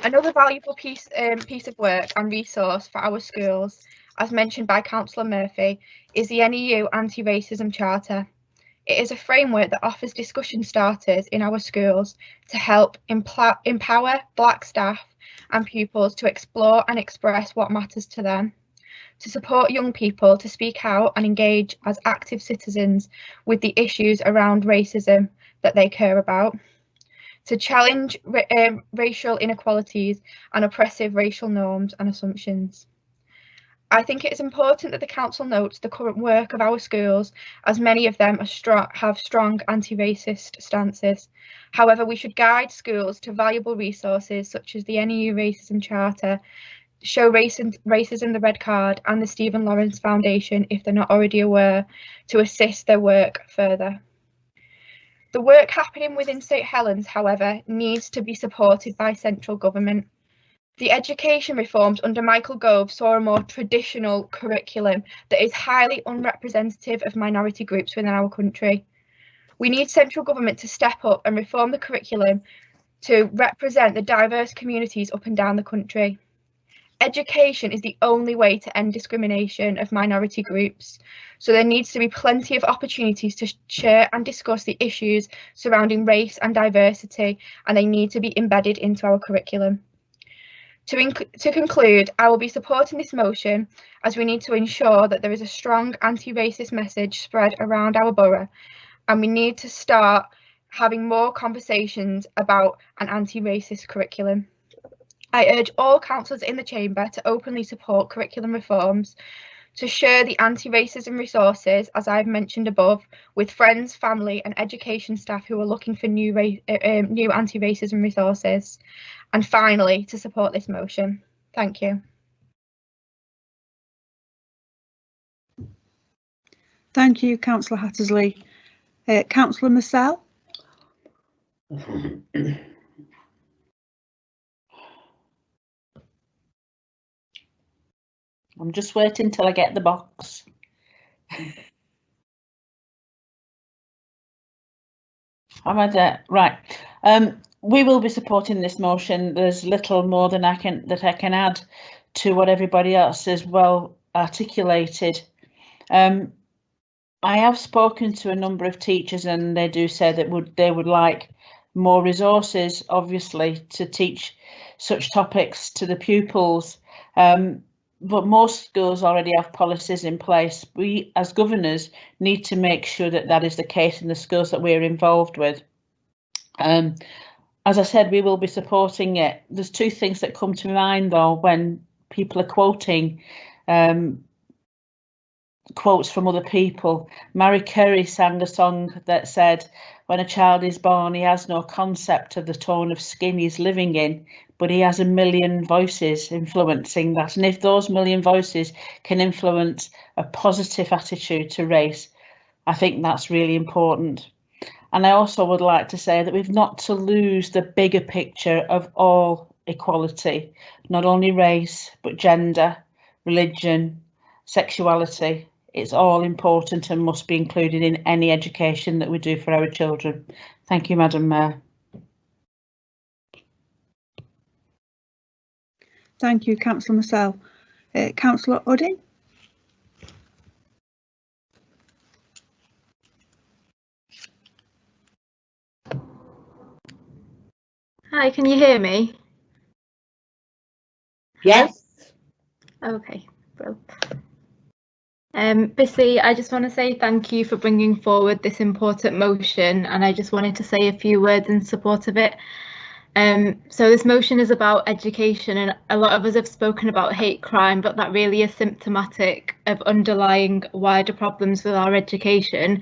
Another valuable piece of work and resource for our schools, as mentioned by Councillor Murphy, is the NEU Anti-Racism Charter. It is a framework that offers discussion starters in our schools to help empower Black staff and pupils to explore and express what matters to them, to support young people to speak out and engage as active citizens with the issues around racism that they care about, to challenge racial inequalities and oppressive racial norms and assumptions. I think it is important that the Council notes the current work of our schools, as many of them have strong anti-racist stances. However, we should guide schools to valuable resources such as the NEU Racism Charter, Show Racism the Red Card and the Stephen Lawrence Foundation, if they're not already aware, to assist their work further. The work happening within St Helens, however, needs to be supported by central government. The education reforms under Michael Gove saw a more traditional curriculum that is highly unrepresentative of minority groups within our country. We need central government to step up and reform the curriculum to represent the diverse communities up and down the country. Education is the only way to end discrimination of minority groups, so there needs to be plenty of opportunities to share and discuss the issues surrounding race and diversity, and they need to be embedded into our curriculum. To conclude, I will be supporting this motion as we need to ensure that there is a strong anti-racist message spread around our borough, and we need to start having more conversations about an anti-racist curriculum. I urge all councillors in the chamber to openly support curriculum reforms, to share the anti-racism resources, as I've mentioned above, with friends, family and education staff who are looking for new anti-racism resources, and finally to support this motion. Thank you. Thank you, Councillor Hattersley. Councillor Mursell. I'm just waiting till I get the box. Am I there? Right. We will be supporting this motion. There's little more than I can add to what everybody else has well articulated. I have spoken to a number of teachers, and they do say that they would like more resources, obviously, to teach such topics to the pupils. But most schools already have policies in place. We, as governors, need to make sure that that is the case in the schools that we're involved with. As I said, we will be supporting it. There's two things that come to mind though when people are quoting quotes from other people. Mary Curry sang a song that said, when a child is born, he has no concept of the tone of skin he's living in, but he has a million voices influencing that. And if those million voices can influence a positive attitude to race, I think that's really important. And I also would like to say that we've not to lose the bigger picture of all equality, not only race, but gender, religion, sexuality. It's all important and must be included in any education that we do for our children. Thank you, Madam Mayor. Thank you, Councillor Mursell. Councillor Udin. Hi, can you hear me? Yes. Okay, well. Bissy, I just want to say thank you for bringing forward this important motion, and I just wanted to say a few words in support of it. So this motion is about education, and a lot of us have spoken about hate crime, but that really is symptomatic of underlying wider problems with our education.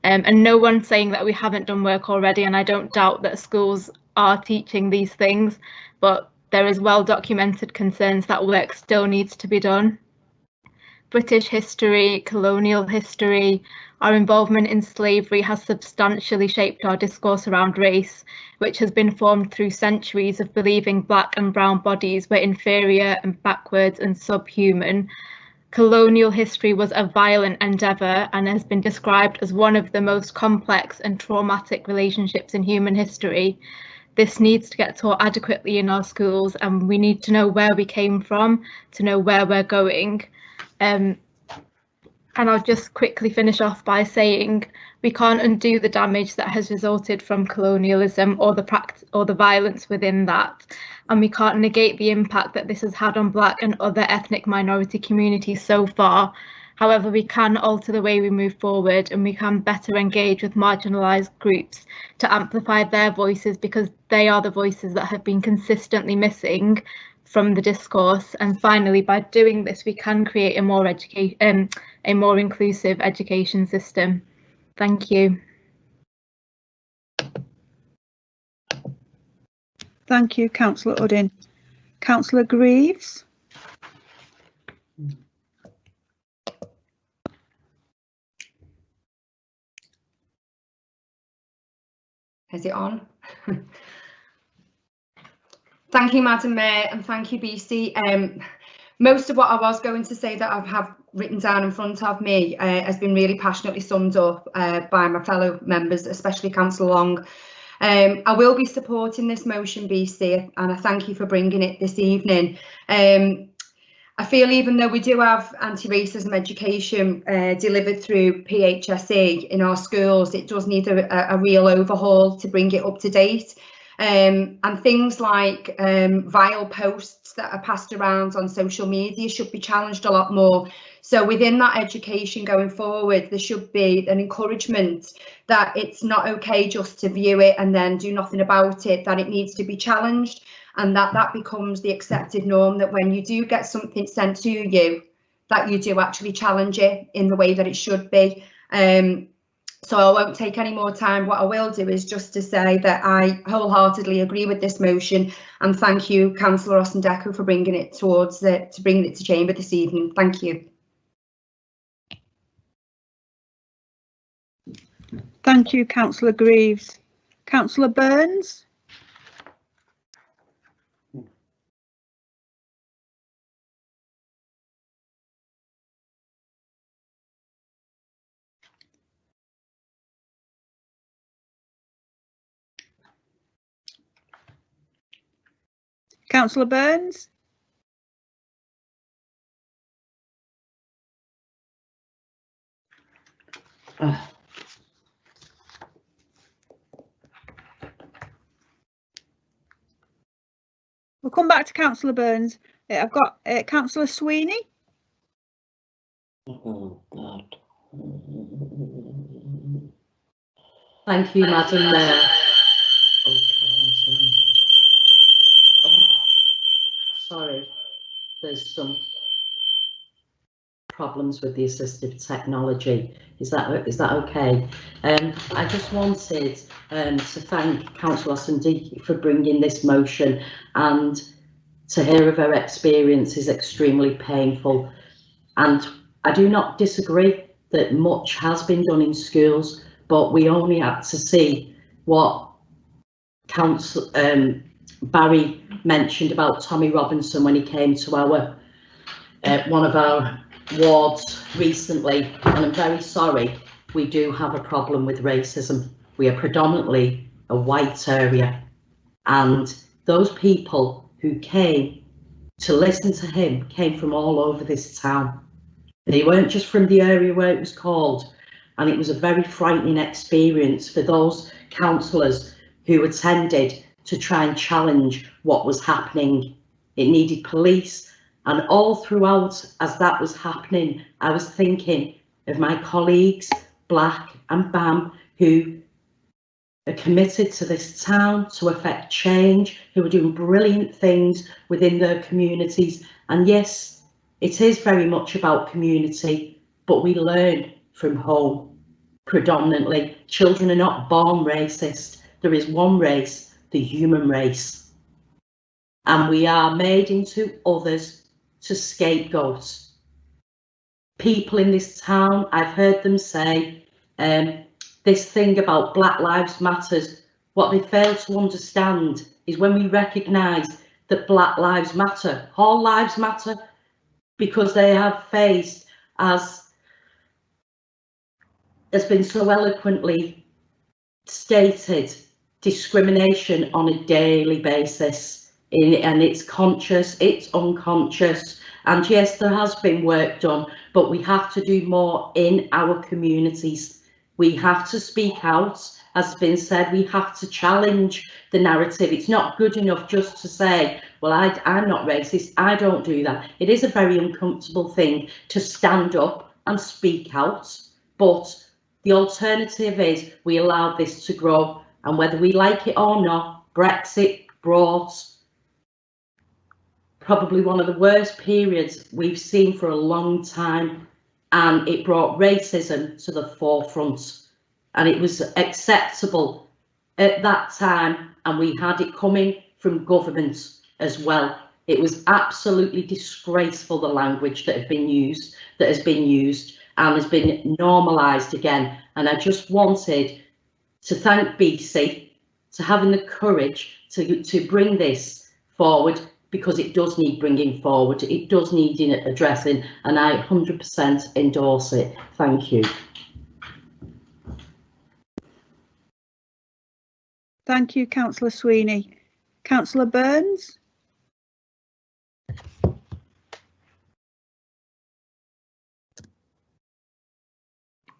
And no one's saying that we haven't done work already, and I don't doubt that schools are teaching these things, but there is well documented concerns that work still needs to be done. British history, colonial history, our involvement in slavery has substantially shaped our discourse around race, which has been formed through centuries of believing black and brown bodies were inferior and backwards and subhuman. Colonial history was a violent endeavour and has been described as one of the most complex and traumatic relationships in human history. This needs to get taught adequately in our schools, and we need to know where we came from to know where we're going. And I'll just quickly finish off by saying we can't undo the damage that has resulted from colonialism or the violence within that, and we can't negate the impact that this has had on Black and other ethnic minority communities so far. However, we can alter the way we move forward, and we can better engage with marginalised groups to amplify their voices, because they are the voices that have been consistently missing from the discourse. And finally, by doing this, we can create a more inclusive education system. Thank you. Thank you, Councillor Udin. Councillor Greaves. Is it on? Thank you, Madam Mayor, and thank you, BC. Most of what I was going to say that I have written down in front of me has been really passionately summed up by my fellow members, especially Councillor Long. I will be supporting this motion, BC, and I thank you for bringing it this evening. I feel even though we do have anti-racism education delivered through PHSE in our schools, it does need a real overhaul to bring it up to date. And things like vile posts that are passed around on social media should be challenged a lot more. So within that education going forward, there should be an encouragement that it's not okay just to view it and then do nothing about it, that it needs to be challenged, and that becomes the accepted norm, that when you do get something sent to you, that you do actually challenge it in the way that it should be. So I won't take any more time. What I will do is just to say that I wholeheartedly agree with this motion, and thank you, Councillor Ossendeko, for bringing it to Chamber this evening. Thank you. Thank you, Councillor Greaves. Councillor Burns. Councillor Burns. We'll come back to Councillor Burns. I've got Councillor Sweeney. Oh, God. Thank you, Madam Mayor. there's some problems with the assistive technology. Is that okay? I just wanted to thank Councillor Sandiki for bringing this motion, and to hear of her experience is extremely painful. And I do not disagree that much has been done in schools, but we only had to see what Council Barry mentioned about Tommy Robinson when he came to our one of our wards recently, and I'm very sorry, we do have a problem with racism. We are predominantly a white area, and those people who came to listen to him came from all over this town. They weren't just from the area where it was called, and it was a very frightening experience for those councillors who attended to try and challenge what was happening. It needed police, and all throughout as that was happening, I was thinking of my colleagues, Black and BAM, who are committed to this town to affect change, who are doing brilliant things within their communities. And yes, it is very much about community, but we learn from home predominantly. Children are not born racist. There is one race, the human race, and we are made into others to scapegoat. People in this town, I've heard them say this thing about Black Lives Matters. What they fail to understand is when we recognise that Black Lives Matter, all lives matter, because they have faced, as has been so eloquently stated, discrimination on a daily basis, and it's conscious, it's unconscious, and yes, there has been work done, but we have to do more in our communities. We have to speak out, as has been said, we have to challenge the narrative. It's not good enough just to say, well, I'm not racist, I don't do that. It is a very uncomfortable thing to stand up and speak out, but the alternative is we allow this to grow, and whether we like it or not, Brexit brought probably one of the worst periods we've seen for a long time, and it brought racism to the forefront, and it was acceptable at that time, and we had it coming from government as well. It was absolutely disgraceful, the language that has been used and has been normalised again. And I just wanted to thank BC for having the courage to bring this forward, because it does need bringing forward, it does need addressing, and I 100% endorse it. Thank you. Thank you, Councillor Sweeney. Councillor Burns.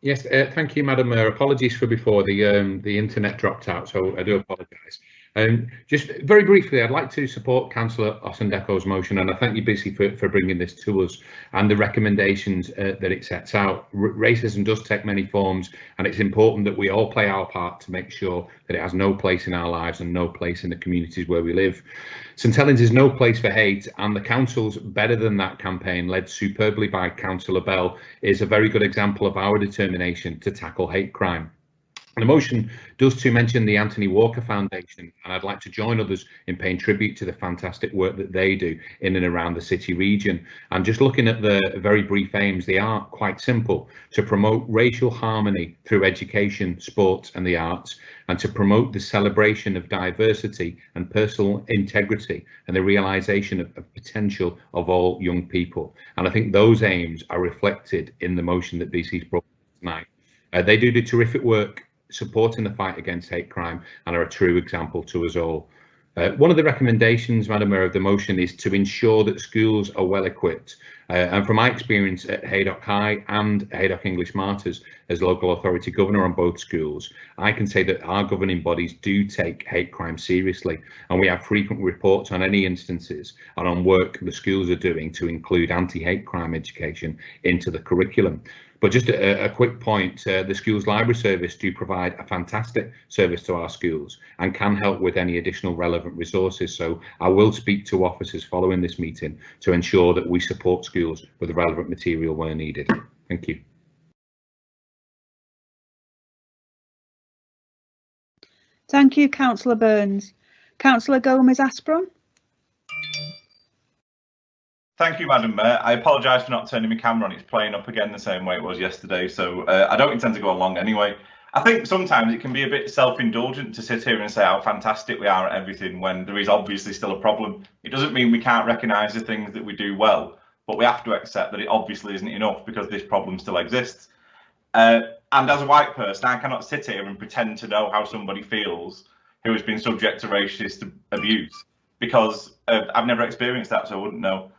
Yes, thank you, Madam Mayor. Apologies for before, the internet dropped out, so I do apologise. Just very briefly, I'd like to support Councillor Osendeko's motion, and I thank you, BC, for bringing this to us and the recommendations that it sets out. Racism does take many forms, and it's important that we all play our part to make sure that it has no place in our lives and no place in the communities where we live. St Helens is no place for hate, and the council's Better Than That campaign, led superbly by Councillor Bell, is a very good example of our determination to tackle hate crime. The motion does too mention the Anthony Walker Foundation, and I'd like to join others in paying tribute to the fantastic work that they do in and around the city region. And just looking at the very brief aims, they are quite simple: to promote racial harmony through education, sports and the arts, and to promote the celebration of diversity and personal integrity and the realisation of potential of all young people. And I think those aims are reflected in the motion that BC's brought tonight. They do terrific work supporting the fight against hate crime and are a true example to us all. One of the recommendations, Madam Mayor, of the motion is to ensure that schools are well equipped And from my experience at Haydock High and Haydock English Martyrs as local authority governor on both schools, I can say that our governing bodies do take hate crime seriously, and we have frequent reports on any instances and on work the schools are doing to include anti-hate crime education into the curriculum. But just a quick point, the schools library service do provide a fantastic service to our schools and can help with any additional relevant resources. So I will speak to officers following this meeting to ensure that we support schools with the relevant material where needed. Thank you. Thank you, Councillor Burns. Councillor Gomez-Aspron. Thank you, Madam Mayor. I apologise for not turning my camera on. It's playing up again the same way it was yesterday, so I don't intend to go on long anyway. I think sometimes it can be a bit self-indulgent to sit here and say how fantastic we are at everything when there is obviously still a problem. It doesn't mean we can't recognise the things that we do well, but we have to accept that it obviously isn't enough because this problem still exists. And as a white person, I cannot sit here and pretend to know how somebody feels who has been subject to racist abuse because I've never experienced that, so I wouldn't know.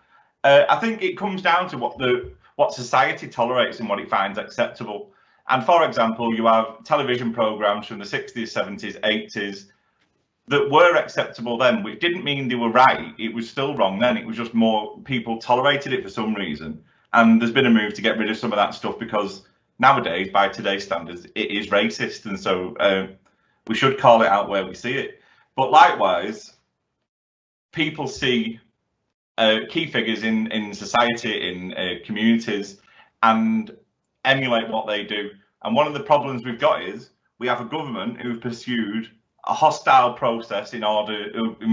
I think it comes down to what society tolerates and what it finds acceptable. And for example, you have television programs from the 60s, 70s, 80s that were acceptable then, which didn't mean they were right. It was still wrong then. It was just more people tolerated it for some reason. And there's been a move to get rid of some of that stuff because nowadays, by today's standards, it is racist. And so we should call it out where we see it. But likewise, people see key figures in society, in communities, and emulate what they do. And one of the problems we've got is we have a government who've pursued a hostile process in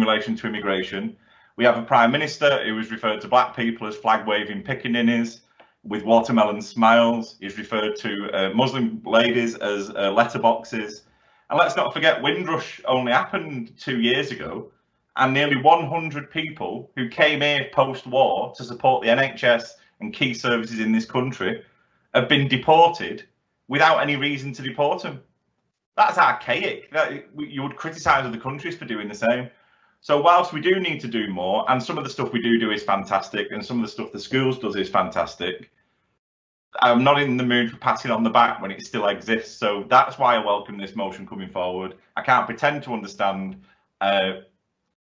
relation to immigration. We have a prime minister who has referred to black people as flag-waving pickaninnies with watermelon smiles. He's referred to Muslim ladies as letterboxes. And let's not forget, Windrush only happened 2 years ago. And nearly 100 people who came here post-war to support the NHS and key services in this country have been deported without any reason to deport them. That's archaic. You would criticise other countries for doing the same. So whilst we do need to do more, and some of the stuff we do is fantastic, and some of the stuff the schools does is fantastic, I'm not in the mood for patting on the back when it still exists. So that's why I welcome this motion coming forward. I can't pretend to understand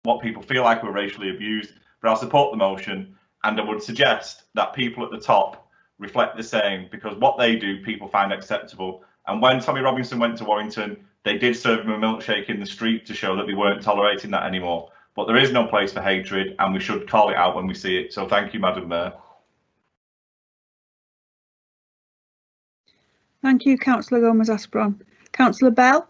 what people feel like were racially abused, but I'll support the motion, and I would suggest that people at the top reflect the same, because what they do people find acceptable. And when Tommy Robinson went to Warrington, they did serve him a milkshake in the street to show that we weren't tolerating that anymore. But there is no place for hatred, and we should call it out when we see it. So thank you, Madam Mayor. Thank you, Councillor Gomez-Aspron. Councillor Bell.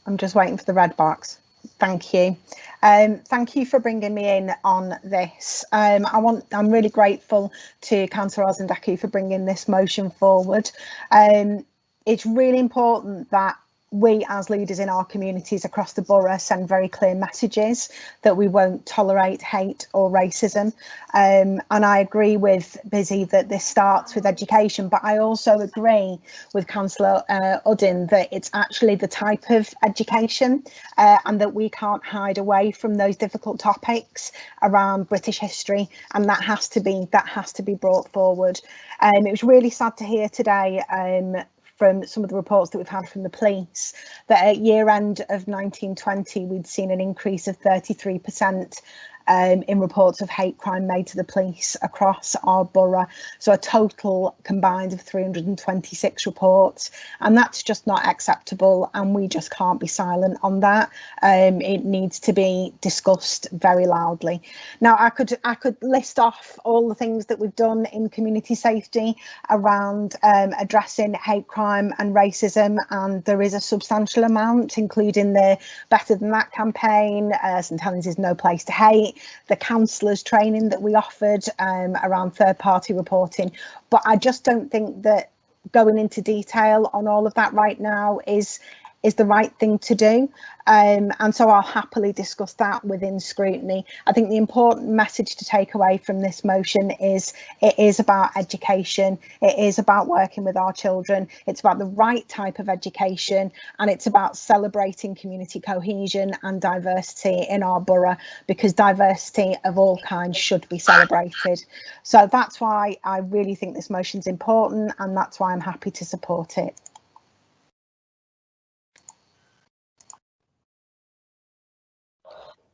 I'm just waiting for the red box. Thank you. Thank you for bringing me in on this. I'm really grateful to Councillor Osundeku for bringing this motion forward. It's really important that we as leaders in our communities across the borough send very clear messages that we won't tolerate hate or racism. And I agree with Busy that this starts with education, but I also agree with Councillor Uddin that it's actually the type of education and that we can't hide away from those difficult topics around British history, and that has to be brought forward. It was really sad to hear today from some of the reports that we've had from the police that at year end of 1920 we'd seen an increase of 33% in reports of hate crime made to the police across our borough, so a total combined of 326 reports, and that's just not acceptable, and we just can't be silent on that. It needs to be discussed very loudly. Now I could list off all the things that we've done in community safety around addressing hate crime and racism, and there is a substantial amount, including the Better Than That campaign, St Helens is no place to hate, the counsellors training that we offered around third-party reporting. But I just don't think that going into detail on all of that right now is is the right thing to do. And so I'll happily discuss that within scrutiny. I think the important message to take away from this motion is it is about education. It is about working with our children. It's about the right type of education, and it's about celebrating community cohesion and diversity in our borough, because diversity of all kinds should be celebrated. So that's why I really think this motion is important, and that's why I'm happy to support it.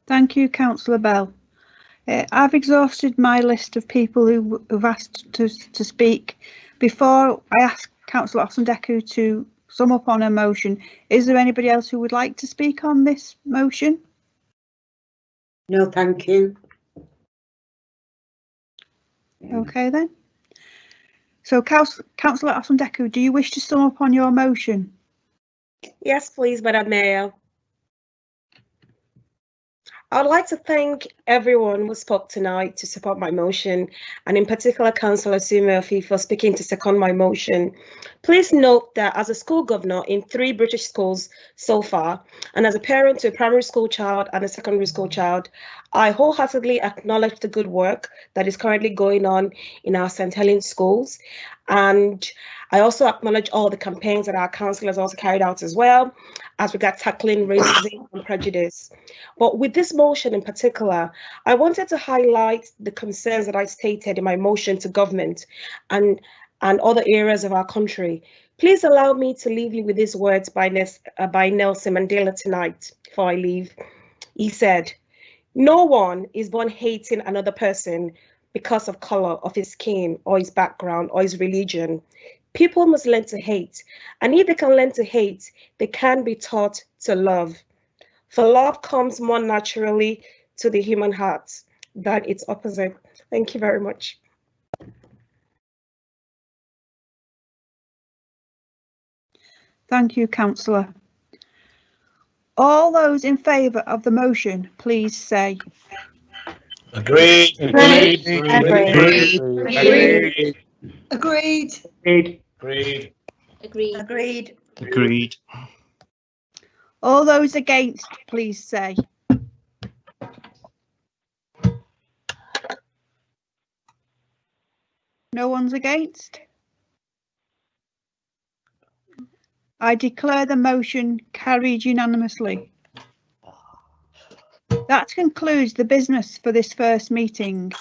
Thank you, Councillor Bell. I've exhausted my list of people who've asked to speak. Before I ask Councillor Osundeku to sum up on a motion, is there anybody else who would like to speak on this motion? No, thank you. Okay then. So Councillor Osundeku, do you wish to sum up on your motion? Yes, please, Madam Mayor. I would like to thank everyone who spoke tonight to support my motion, and in particular Councillor Sue Murphy for speaking to second my motion. Please note that as a school governor in 3 British schools so far, and as a parent to a primary school child and a secondary school child, I wholeheartedly acknowledge the good work that is currently going on in our St. Helens schools. And I also acknowledge all the campaigns that our councillors also carried out as well, as we got tackling racism and prejudice. But with this motion in particular, I wanted to highlight the concerns that I stated in my motion to government and other areas of our country. Please allow me to leave you with these words by Nelson Mandela tonight before I leave. He said, "No one is born hating another person because of color of his skin or his background or his religion. People must learn to hate, and if they can learn to hate, they can be taught to love. For love comes more naturally to the human heart than its opposite." Thank you very much. Thank you, Councillor. All those in favour of the motion, please say. Agreed. Agreed. Agreed. Agreed. Agreed. Agreed. Agreed. Agreed. Agreed. Agreed. All those against, please say. No one's against? I declare the motion carried unanimously. That concludes the business for this first meeting.